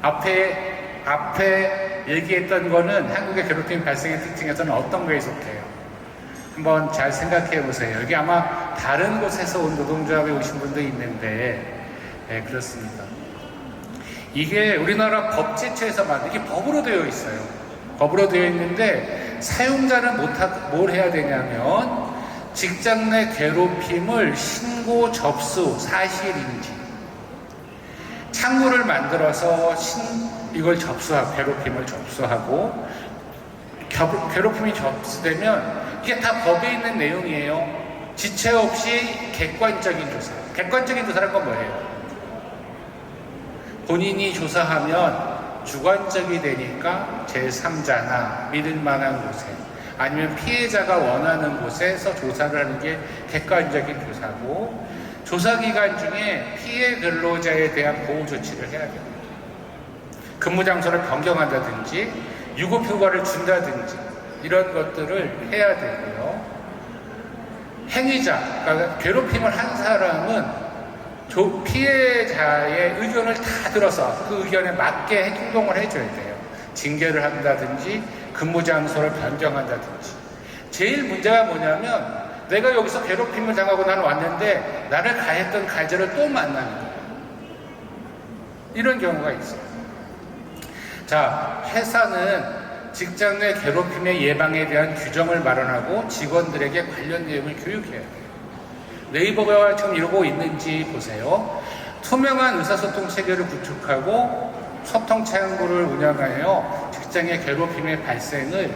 앞에 얘기했던 거는 한국의 괴롭힘 발생의 특징에서는 어떤 거에 속해요? 한번 잘 생각해 보세요. 여기 아마 다른 곳에서 온 노동조합에 오신 분도 있는데 그렇습니다. 이게 우리나라 법제처에서 만든 이게 법으로 되어 있어요. 법으로 되어 있는데 사용자는 뭘 해야 되냐면 직장 내 괴롭힘을 신고 접수 사실인지 창구를 만들어서 이걸 괴롭힘을 접수하고 괴롭힘이 접수되면 이게 다 법에 있는 내용이에요. 지체 없이 객관적인 조사. 객관적인 조사란 건 뭐예요? 본인이 조사하면 주관적이 되니까 제3자나 믿을 만한 곳에 아니면 피해자가 원하는 곳에서 조사를 하는 게 객관적인 조사고, 조사 기간 중에 피해 근로자에 대한 보호 조치를 해야 됩니다. 근무 장소를 변경한다든지 유급휴가를 준다든지 이런 것들을 해야 되고요. 행위자, 그러니까 괴롭힘을 한 사람은 피해자의 의견을 다 들어서 그 의견에 맞게 행동을 해줘야 돼요. 징계를 한다든지 근무 장소를 변경한다든지. 제일 문제가 뭐냐면 내가 여기서 괴롭힘을 당하고 나는 왔는데 나를 가했던 가해자를 또 만나는 거예요. 이런 경우가 있어요. 자, 회사는 직장 내 괴롭힘의 예방에 대한 규정을 마련하고 직원들에게 관련 내용을 교육해야 돼요. 네이버가 지금 이러고 있는지 보세요. 투명한 의사소통 체계를 구축하고 소통 창구를 운영하여 직장의 괴롭힘의 발생을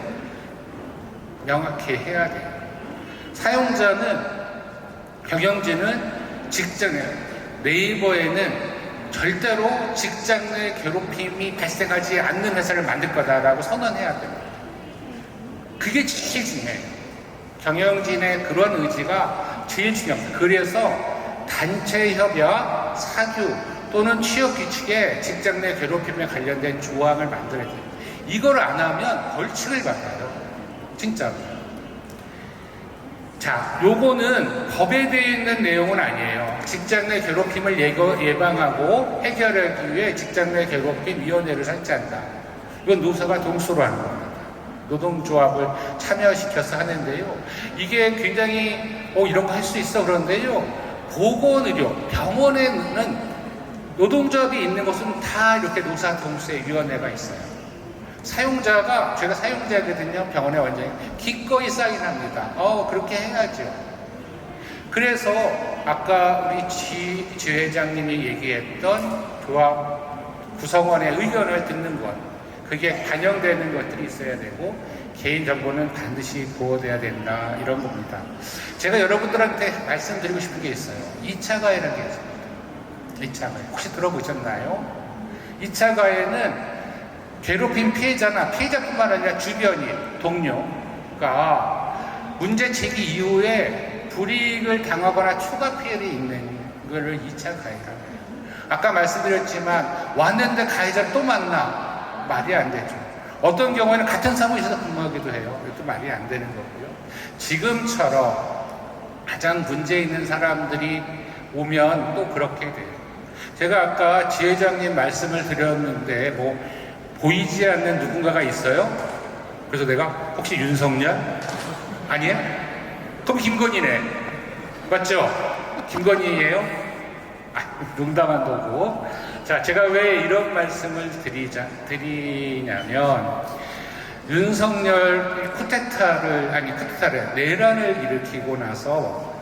명확히 해야 돼요. 사용자는, 경영진은 직장에, 네이버에는 절대로 직장 내 괴롭힘이 발생하지 않는 회사를 만들 거다라고 선언해야 됩니다. 그게 제일 중요해요. 경영진의 그런 의지가 제일 중요합니다. 그래서 단체 협약, 사규 또는 취업 규칙에 직장 내 괴롭힘에 관련된 조항을 만들어야 돼요. 이걸 안 하면 벌칙을 받아요. 진짜로. 자, 요거는 법에 되어 있는 내용은 아니에요. 직장 내 괴롭힘을 예방하고 해결하기 위해 직장 내 괴롭힘 위원회를 설치한다. 이건 노사가 동수로 하는 겁니다. 노동조합을 참여시켜서 하는데요. 이게 굉장히 이런 거 할 수 있어 그런데요. 보건의료, 병원에는 노동조합이 있는 곳은 다 이렇게 노사 동수의 위원회가 있어요. 사용자가, 제가 사용자거든요. 병원에 원장님 기꺼이 사인합니다. 그렇게 해야죠. 그래서 아까 우리 지 회장님이 얘기했던 조합 구성원의 의견을 듣는 것, 그게 반영되는 것들이 있어야 되고 개인정보는 반드시 보호돼야 된다, 이런 겁니다. 제가 여러분들한테 말씀드리고 싶은 게 있어요. 2차 가해라는 게 있습니다. 2차 가해 혹시 들어보셨나요? 2차 가해는 괴롭힘 피해자나 피해자뿐만 아니라 주변인, 동료가 문제 제기 이후에 불이익을 당하거나 추가 피해를 입는 것을 2차 가해라고 해요. 아까 말씀드렸지만 왔는데 가해자를 또 만나. 말이 안 되죠. 어떤 경우에는 같은 사무실에서 근무하기도 해요. 이것도 말이 안 되는 거고요. 지금처럼 가장 문제 있는 사람들이 오면 또 그렇게 돼요. 제가 아까 지 회장님 말씀을 드렸는데 보이지 않는 누군가가 있어요? 그래서 내가 혹시 윤석열? 아니에요? 그럼 김건희네. 맞죠? 김건희예요? 농담한 거고. 자, 제가 왜 이런 말씀을 드리냐면 윤석열 쿠데타를 내란을 일으키고 나서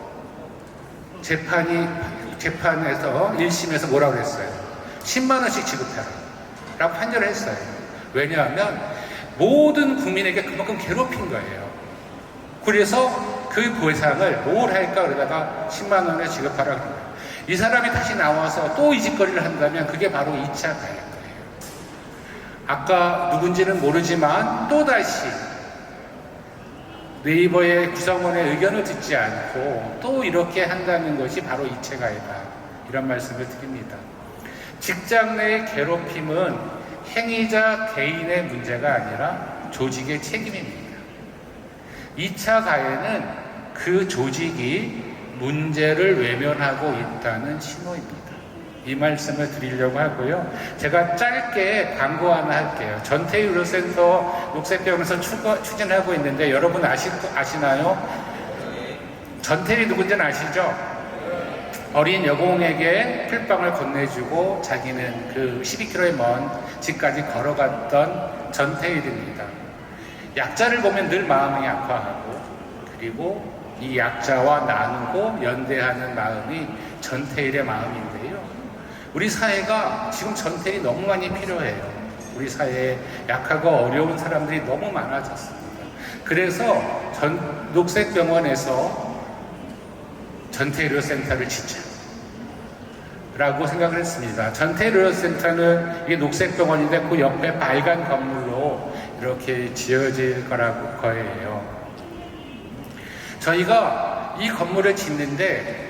재판에서 1심에서 뭐라고 그랬어요? 10만 원씩 지급해라 라고 판결을 했어요. 왜냐하면 모든 국민에게 그만큼 괴롭힌 거예요. 그래서 그 보상을 뭘 할까 그러다가 10만 원을 지급하라 그런 거예요. 이 사람이 다시 나와서 또 이 짓거리를 한다면 그게 바로 2차 가해인 거예요. 아까 누군지는 모르지만 또다시 네이버의 구성원의 의견을 듣지 않고 또 이렇게 한다는 것이 바로 2차 가해다, 이런 말씀을 드립니다. 직장 내의 괴롭힘은 행위자 개인의 문제가 아니라 조직의 책임입니다. 2차 가해는 그 조직이 문제를 외면하고 있다는 신호입니다. 이 말씀을 드리려고 하고요. 제가 짧게 광고 하나 할게요. 전태희 의료센터 녹색병원에서 추진하고 있는데 여러분 아시나요? 전태희 누군지는 아시죠? 어린 여공에게 풀빵을 건네주고 자기는 그 12km의 먼 집까지 걸어갔던 전태일입니다. 약자를 보면 늘 마음이 아파하고, 그리고 이 약자와 나누고 연대하는 마음이 전태일의 마음인데요. 우리 사회가 지금 전태일이 너무 많이 필요해요. 우리 사회에 약하고 어려운 사람들이 너무 많아졌습니다. 그래서 녹색병원에서 전태일의료센터를 짓자. 라고 생각을 했습니다. 전태의료센터는 이게 녹색병원인데 그 옆에 빨간 건물로 이렇게 지어질 거예요. 저희가 이 건물을 짓는데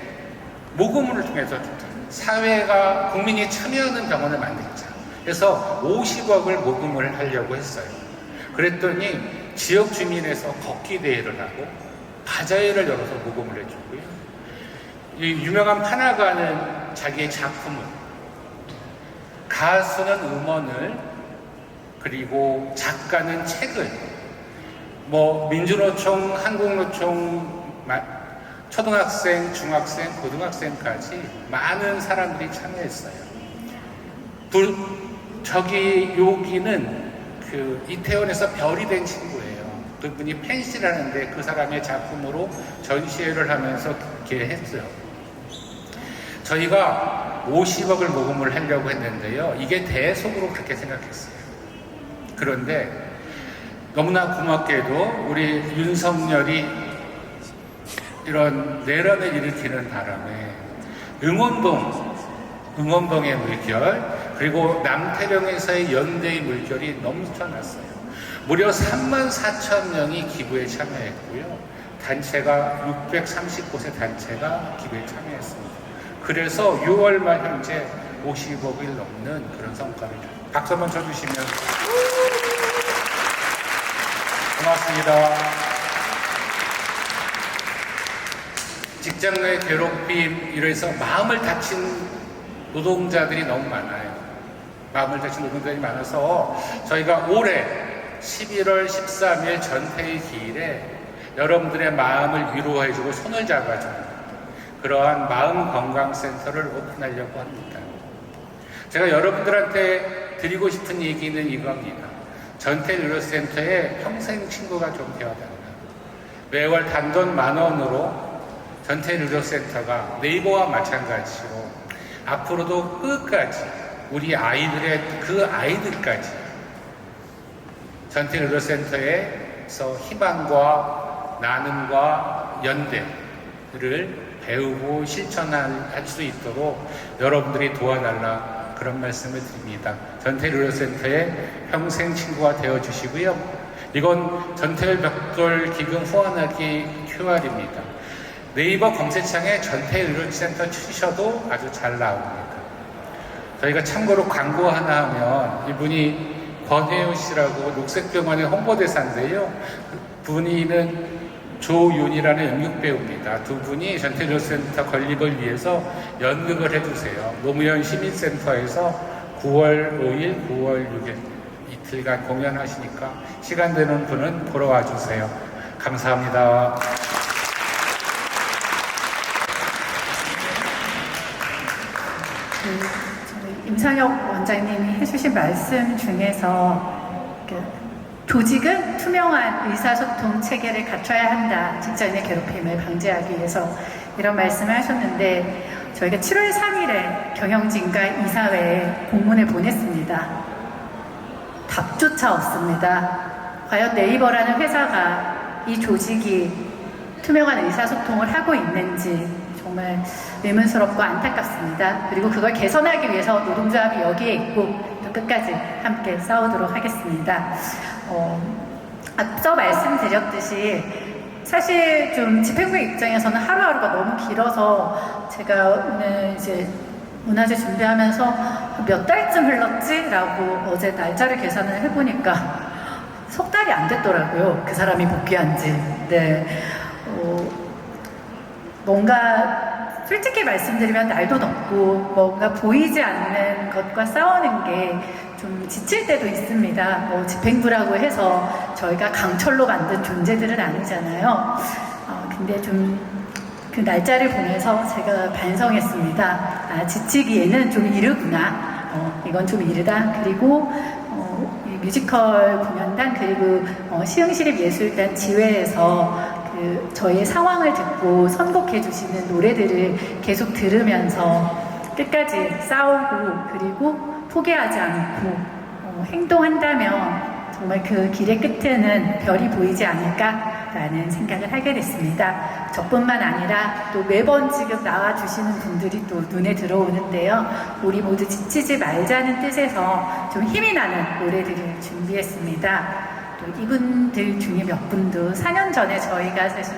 모금을 통해서 사회가 국민이 참여하는 병원을 만들자. 그래서 50억을 모금을 하려고 했어요. 그랬더니 지역 주민에서 걷기 대회를 하고 바자회를 열어서 모금을 해주고요. 이 유명한 파나가는 자기의 작품을, 가수는 음원을, 그리고 작가는 책을, 민주노총, 한국노총, 초등학생, 중학생, 고등학생까지 많은 사람들이 참여했어요. 여기는 이태원에서 별이 된 친구예요. 그분이 펜시를 하는데 그 사람의 작품으로 전시회를 하면서 이렇게 했어요. 저희가 50억을 모금을 하려고 했는데요. 이게 대속으로 그렇게 생각했어요. 그런데 너무나 고맙게도 우리 윤석열이 이런 내란을 일으키는 바람에 응원봉의 물결, 그리고 남태령에서의 연대의 물결이 넘쳐났어요. 무려 34,000명이 기부에 참여했고요. 단체가 630곳의 단체가 기부에 참여했습니다. 그래서 6월 말 현재 50억을 넘는 그런 성과를 박수 한번 쳐주시면 고맙습니다. 직장 내 괴롭힘, 이래서 마음을 다친 노동자들이 너무 많아요. 마음을 다친 노동자들이 많아서 저희가 올해 11월 13일 전태일 기일에 여러분들의 마음을 위로해주고 손을 잡아주는 그러한 마음건강센터를 오픈하려고 합니다. 제가 여러분들한테 드리고 싶은 얘기는 이겁니다. 전태일의료센터에 평생 친구가 좀 되어달라. 매월 단돈 10,000원으로 전태일의료센터가 네이버와 마찬가지로 앞으로도 끝까지 우리 아이들의 아이들까지 전태일의료센터에서 희망과 나눔과 연대를 배우고 실천할 수 있도록 여러분들이 도와달라, 그런 말씀을 드립니다. 전태일의료센터의 평생 친구가 되어주시고요. 이건 전태일 벽돌 기금 후원하기 QR입니다. 네이버 검색창에 전태일의료센터 치셔도 아주 잘 나옵니다. 저희가 참고로 광고 하나 하면, 이분이 권혜윤 씨라고 녹색병원의 홍보대사인데요. 그분이는 조윤이라는 연극배우입니다. 두 분이 전태일의료센터 건립을 위해서 연극을 해주세요. 노무현 시민센터에서 9월 5일, 9월 6일 이틀간 공연하시니까 시간 되는 분은 보러 와주세요. 감사합니다. 저희 임상혁 원장님이 해주신 말씀 중에서 조직은 투명한 의사소통 체계를 갖춰야 한다. 직장인의 괴롭힘을 방지하기 위해서, 이런 말씀을 하셨는데, 저희가 7월 3일에 경영진과 이사회에 공문을 보냈습니다. 답조차 없습니다. 과연 네이버라는 회사가 이 조직이 투명한 의사소통을 하고 있는지 정말 의문스럽고 안타깝습니다. 그리고 그걸 개선하기 위해서 노동조합이 여기에 있고 또 끝까지 함께 싸우도록 하겠습니다. 앞서 말씀드렸듯이 사실 좀 집행부의 입장에서는 하루하루가 너무 길어서 제가 오늘 이제 문화재 준비하면서 몇 달쯤 흘렀지? 라고 어제 날짜를 계산을 해보니까 석 달이 안 됐더라고요. 그 사람이 복귀한 지. 네. 뭔가 솔직히 말씀드리면 날도 덥고 뭔가 보이지 않는 것과 싸우는 게 좀 지칠 때도 있습니다. 집행부라고 해서 저희가 강철로 만든 존재들은 아니잖아요. 근데 좀 그 날짜를 보면서 제가 반성했습니다. 지치기에는 좀 이르구나. 이건 좀 이르다. 그리고 이 뮤지컬 공연단 그리고 시흥시립예술단 지회에서 저희의 상황을 듣고 선곡해 주시는 노래들을 계속 들으면서 끝까지 싸우고 그리고 포기하지 않고 행동한다면 정말 그 길의 끝에는 별이 보이지 않을까라는 생각을 하게 됐습니다. 저뿐만 아니라 또 매번 지금 나와주시는 분들이 또 눈에 들어오는데요. 우리 모두 지치지 말자는 뜻에서 좀 힘이 나는 노래들을 준비했습니다. 또 이분들 중에 몇 분도 4년 전에 저희가 사실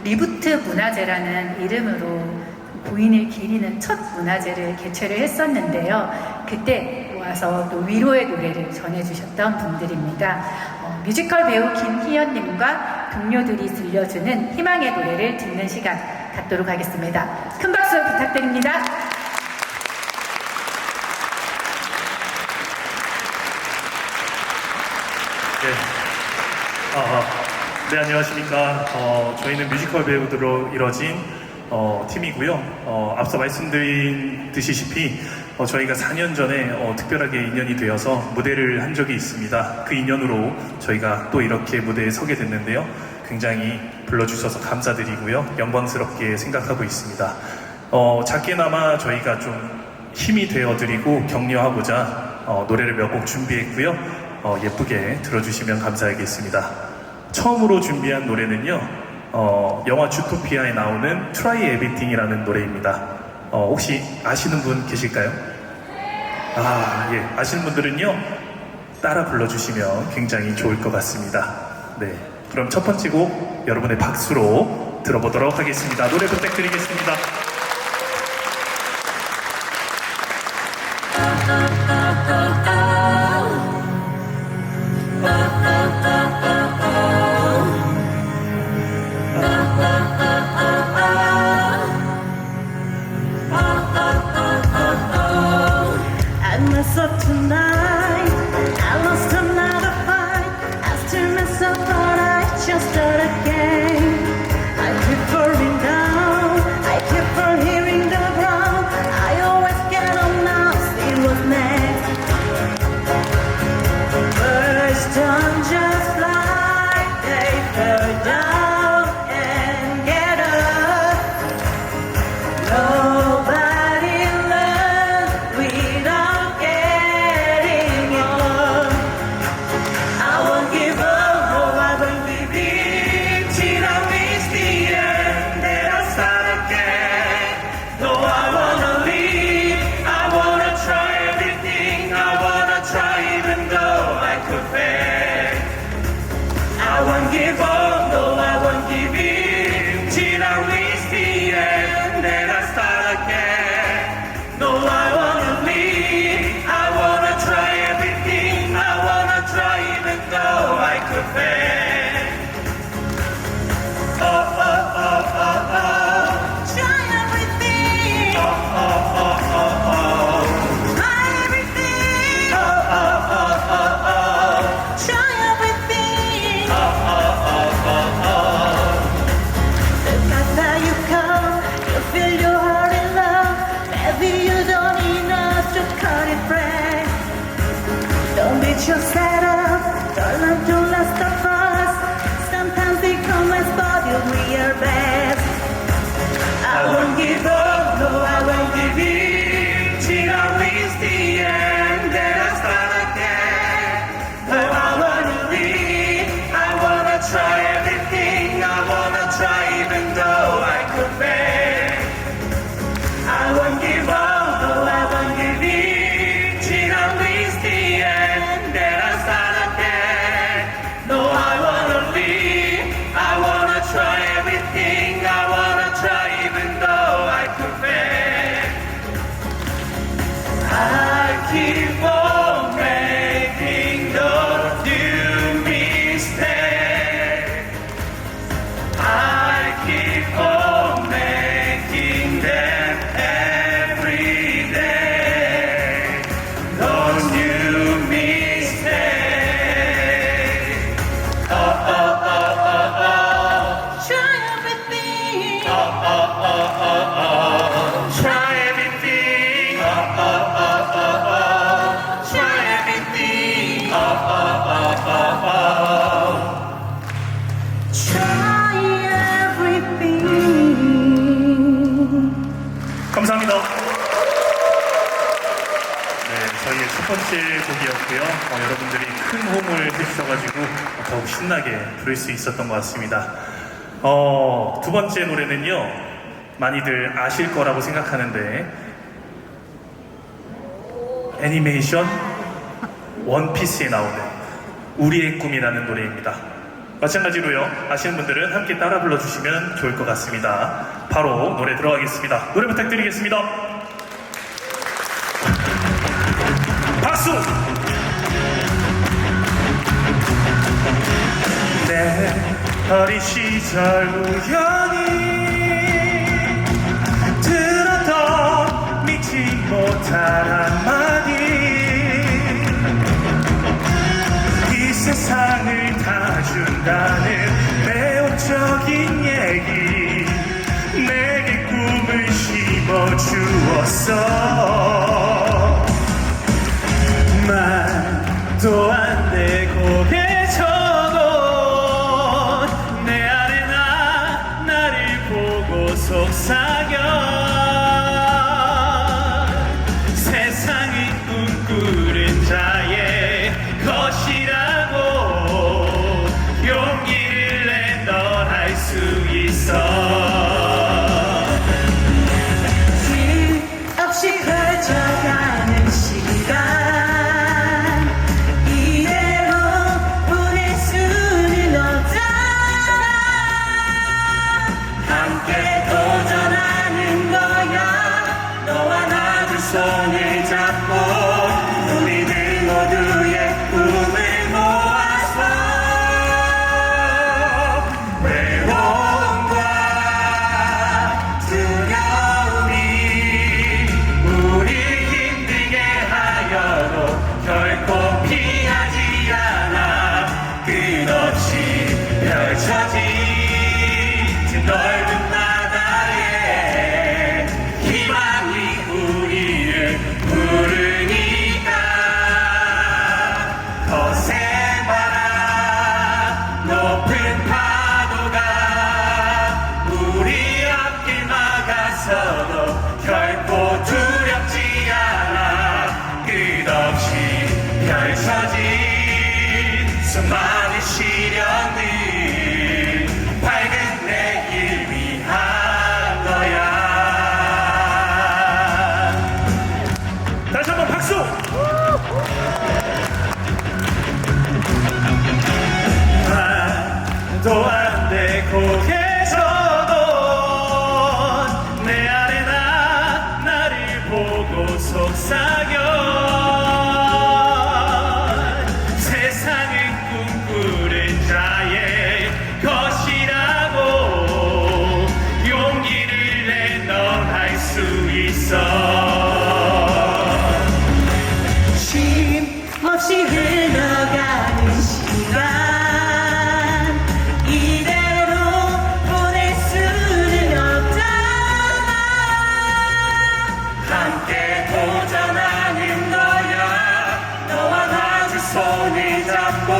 리부트 문화제라는 이름으로 부인을 기리는 첫 문화제를 개최를 했었는데요. 그때 와서 또 위로의 노래를 전해주셨던 분들입니다. 뮤지컬 배우 김희연님과 동료들이 들려주는 희망의 노래를 듣는 시간 갖도록 하겠습니다. 큰 박수 부탁드립니다. 네, 안녕하십니까. 저희는 뮤지컬 배우들로 이뤄진 팀이고요. 앞서 말씀드린 듯이시피 저희가 4년 전에 특별하게 인연이 되어서 무대를 한 적이 있습니다. 그 인연으로 저희가 또 이렇게 무대에 서게 됐는데요. 굉장히 불러주셔서 감사드리고요. 영광스럽게 생각하고 있습니다. 작게나마 저희가 좀 힘이 되어드리고 격려하고자 노래를 몇 곡 준비했고요. 예쁘게 들어주시면 감사하겠습니다. 처음으로 준비한 노래는요. 영화 주토피아에 나오는 Try Everything이라는 노래입니다. 혹시 아시는 분 계실까요? 예. 아시는 분들은요. 따라 불러주시면 굉장히 좋을 것 같습니다. 네. 그럼 첫 번째 곡 여러분의 박수로 들어보도록 하겠습니다. 노래 부탁드리겠습니다. I mess up tonight. I lost another fight. I still mess up, but I just start again. I keep falling down. I keep on hearing the ground. I always get on now. See what's next. First time just like they fell down and get up. Nobody learns without getting up. I won't give up, no, I won't give in till I reach the end. Then I'll start again. No, I wanna leave, I wanna try everything. I wanna try even though I could fail. I won't give up, no, I won't give in till I reach the end. Then I start again. No, I wanna leave, I wanna try everything. I wanna try even though I could fail. Try everything. Try everything. Try everything. After you come, you feel your heart in love. Maybe you don't need us to cut it fresh. Don't beat yourself up. Don't learn to last of us. Sometimes we come as body, we are best. I won't give up, no, I won't give in till I reach the end. Then I start again. No, I wanna leave, I wanna try everything. I wanna try even though I could fail. I won't give up, no, I won't give in till I reach the end. Then I start again. No, I 곡이었고요. 여러분들이 큰 호응을 해주셔가지고 더욱 신나게 부를 수 있었던 것 같습니다. 두 번째 노래는요, 많이들 아실 거라고 생각하는데, 애니메이션 원피스에 나오는 우리의 꿈이라는 노래입니다. 마찬가지로요, 아시는 분들은 함께 따라 불러주시면 좋을 것 같습니다. 바로 노래 들어가겠습니다. 노래 부탁드리겠습니다. 박수! 내 어린 시절 우연히 들었던 믿지 못할 한마디, 이 세상을 다 준다는 매혹적인 얘기, 내게 꿈을 심어주었어. 말도 안 돼 고개 저고 내 아래 나를 보고 속삭여. 세상은 꿈꾸는 자의 것이라고 용기를 내 넌 할 수 있어. 없이 흘러가는 시간 손을 잡고 우리들 모두의 꿈을 모아서 외로움과 두려움이 우리 힘들게 하여도 결코 피하지 않아. 끝없이 펼쳐진 넓은 바다에 희망이 부르니까. 거센 바람 높은 파도가 우리 앞길 막아서도 결코 두렵지 않아. 끝없이 펼쳐진 수많은 시련들 밝은 내길 위한 거야. 다시 한번 박수! 말도 안 돼 고개 저도 내 아래 나를 보고 속삭여. 세상은 꿈꾸는 자의 것이라고 용기를 내 넌 할 수 있어. 없이 흘러가는 시간 이대로 보낼 수는 없잖아. 함께 도전하는 거야. 너와 아주 손을 잡고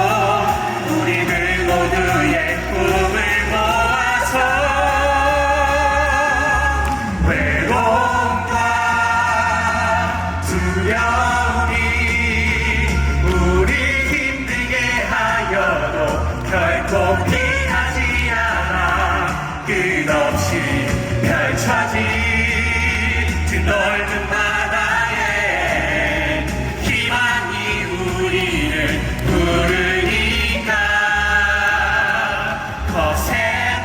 우리들 모두의 꿈을 모아서 외로움과 두려움이 결코 피하지 않아. 끝없이 펼쳐진 그 넓은 바다에 희망이 우리를 부르니까. 거센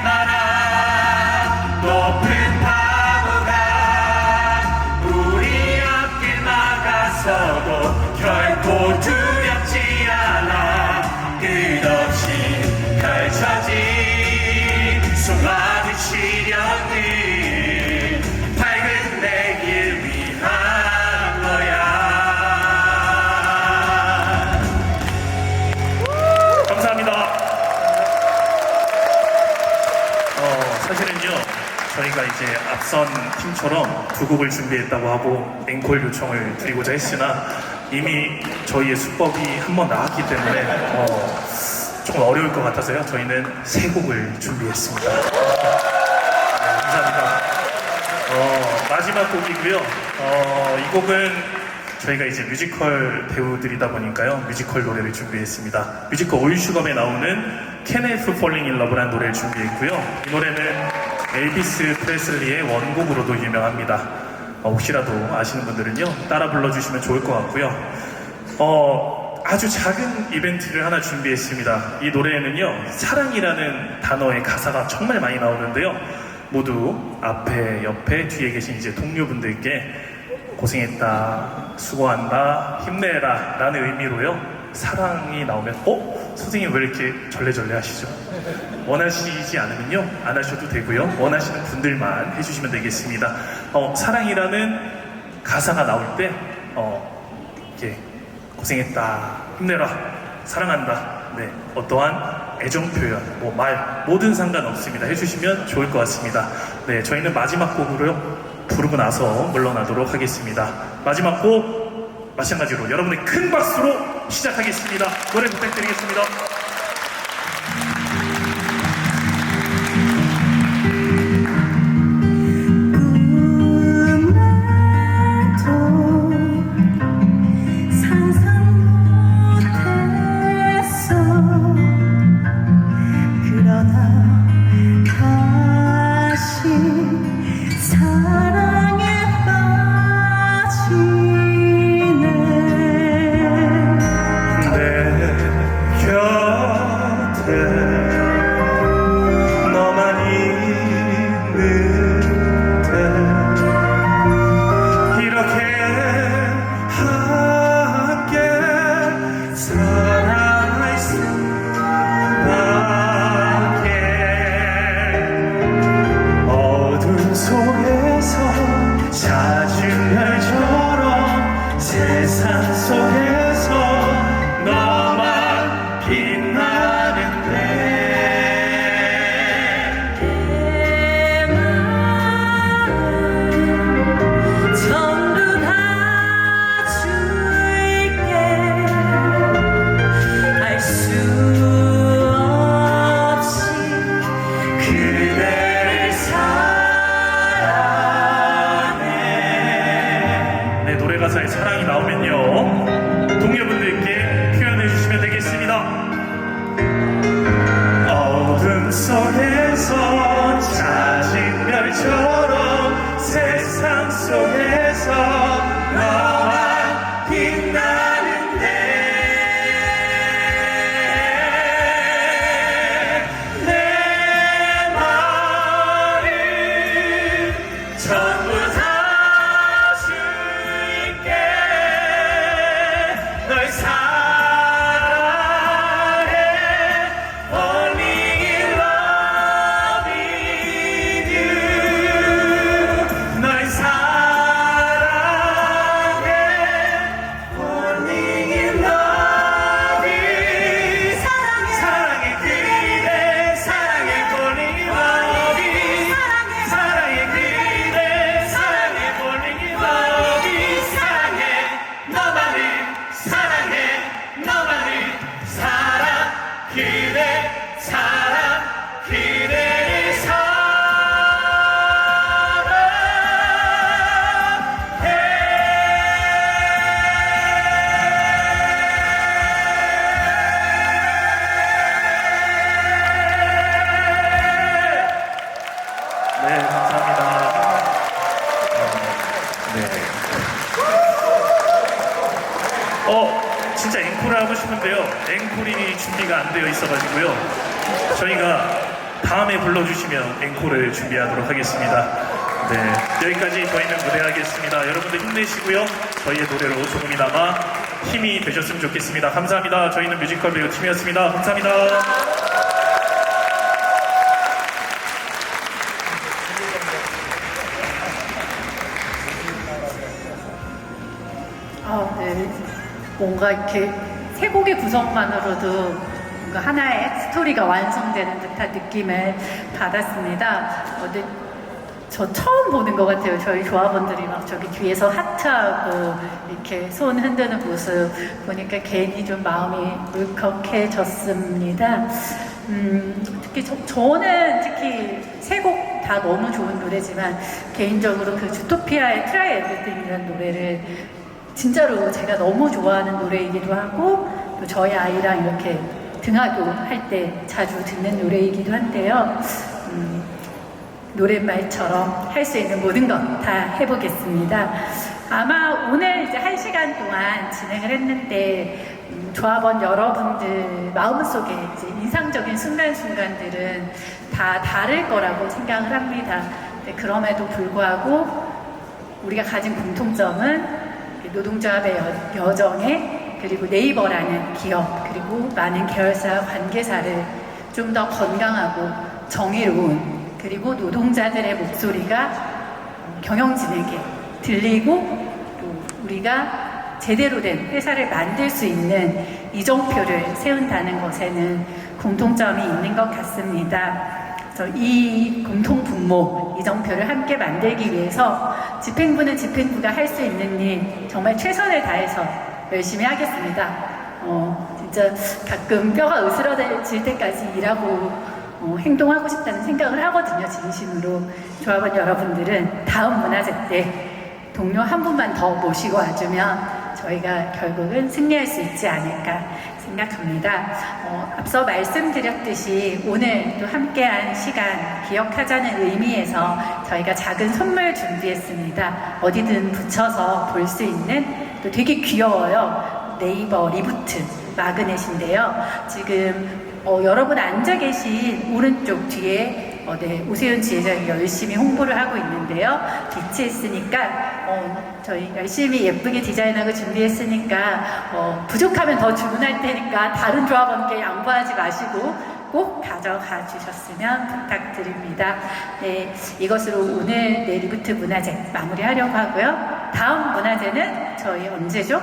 바람 높은 파도가 우리 앞길 막아서도 결코 두렵지 않아. 끝없이 펼쳐진 수많은 시련들 밝은 내길 위한 거야. 감사합니다. 사실은요, 저희가 이제 앞선 팀처럼 두 곡을 준비했다고 하고 앵콜 요청을 드리고자 했으나 이미 저희의 수법이 한 번 나왔기 때문에 조금 어려울 것 같아서요. 저희는 세 곡을 준비했습니다. 네, 감사합니다. 마지막 곡이고요. 이 곡은 저희가 이제 뮤지컬 배우들이다 보니까요, 뮤지컬 노래를 준비했습니다. 뮤지컬 올 슈검에 나오는 Can I Help Falling in Love라는 노래를 준비했고요. 이 노래는 엘비스 프레슬리의 원곡으로도 유명합니다. 혹시라도 아시는 분들은요, 따라 불러주시면 좋을 것 같고요. 아주 작은 이벤트를 하나 준비했습니다. 이 노래에는요, 사랑이라는 단어의 가사가 정말 많이 나오는데요. 모두 앞에, 옆에, 뒤에 계신 이제 동료분들께 고생했다, 수고한다, 힘내라 라는 의미로요, 사랑이 나오면 선생님 왜 이렇게 절레절레 하시죠? 원하시지 않으면요, 안 하셔도 되고요. 원하시는 분들만 해주시면 되겠습니다. 사랑이라는 가사가 나올 때 이렇게 고생했다, 힘내라, 사랑한다, 네, 어떠한 애정 표현, 말, 뭐든 상관없습니다. 해주시면 좋을 것 같습니다. 네, 저희는 마지막 곡으로요, 부르고 나서 물러나도록 하겠습니다. 마지막 곡 마찬가지로 여러분의 큰 박수로 시작하겠습니다. 노래 부탁드리겠습니다. 가사에 사랑이 나오면요, 동료분들께 표현해 주시면 되겠습니다. 어둠 속에서 잦은 별처럼 세상 속에서 너만 빛나는데 내 말을 전부 다 널 사랑해, falling in love with you. 널 사랑해, falling in love with you. 사랑해 그대, 사랑해 falling in love with you. 사랑해 그대, 사랑해 falling in love with you. 사랑해 너만을 사랑해, 너만을 사랑, 그대 사랑, 그대를 사랑해. 네, 감사합니다. 네. 진짜 앵콜을 하고 싶은데요, 앵콜이 준비가 안 되어 있어가지고요, 저희가 다음에 불러주시면 앵콜을 준비하도록 하겠습니다. 네, 여기까지 저희는 무대하겠습니다. 여러분들 힘내시고요, 저희의 노래로 조금이나마 힘이 되셨으면 좋겠습니다. 감사합니다. 저희는 뮤지컬 배우 팀이었습니다. 감사합니다. 네. 뭔가 이렇게 세 곡의 구성만으로도 뭔가 하나의 스토리가 완성되는 듯한 느낌을 받았습니다. 근데 저 처음 보는 것 같아요. 저희 조합원들이 막 저기 뒤에서 하트하고 이렇게 손 흔드는 모습 보니까 괜히 좀 마음이 울컥해졌습니다. 특히 저는 특히 세 곡 다 너무 좋은 노래지만 개인적으로 그 주토피아의 트라이 에브리띵이라는 노래를 진짜로 제가 너무 좋아하는 노래이기도 하고 또 저희 아이랑 이렇게 등하교 할 때 자주 듣는 노래이기도 한데요. 노랫말처럼 할 수 있는 모든 것 다 해보겠습니다. 아마 오늘 이제 1시간 동안 진행을 했는데 조합원 여러분들 마음속에 이제 인상적인 순간순간들은 다 다를 거라고 생각을 합니다. 근데 그럼에도 불구하고 우리가 가진 공통점은 노동조합의 여정에 그리고 네이버라는 기업 그리고 많은 계열사 관계사를 좀 더 건강하고 정의로운 그리고 노동자들의 목소리가 경영진에게 들리고 또 우리가 제대로 된 회사를 만들 수 있는 이정표를 세운다는 것에는 공통점이 있는 것 같습니다. 그래서 이 공통분모 이정표를 함께 만들기 위해서 집행부는 집행부가 할 수 있는 일 정말 최선을 다해서 열심히 하겠습니다. 진짜 가끔 뼈가 으스러질 때까지 일하고 행동하고 싶다는 생각을 하거든요. 진심으로. 조합원 여러분들은 다음 문화제 때 동료 한 분만 더 모시고 와주면 저희가 결국은 승리할 수 있지 않을까 생각합니다. 앞서 말씀드렸듯이 오늘 또 함께한 시간 기억하자는 의미에서 저희가 작은 선물 준비했습니다. 어디든 붙여서 볼 수 있는 또 되게 귀여워요. 네이버 리부트 마그넷인데요. 지금 여러분 앉아 계신 오른쪽 뒤에 네, 오세훈 지회장이 열심히 홍보를 하고 있는데요. 빛이 있으니까 저희 열심히 예쁘게 디자인하고 준비했으니까 부족하면 더 주문할 테니까 다른 조합원께 양보하지 마시고 꼭 가져가 주셨으면 부탁드립니다. 네, 이것으로 오늘 네, 리부트 문화제 마무리하려고 하고요. 다음 문화제는 저희 언제죠?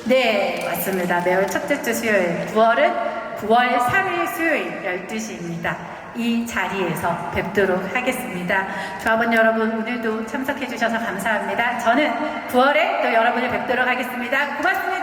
네, 맞습니다. 매월 첫째 주 수요일 9월 3일 수요일 12시입니다. 이 자리에서 뵙도록 하겠습니다. 조합원 여러분 오늘도 참석해 주셔서 감사합니다. 저는 9월에 또 여러분을 뵙도록 하겠습니다. 고맙습니다.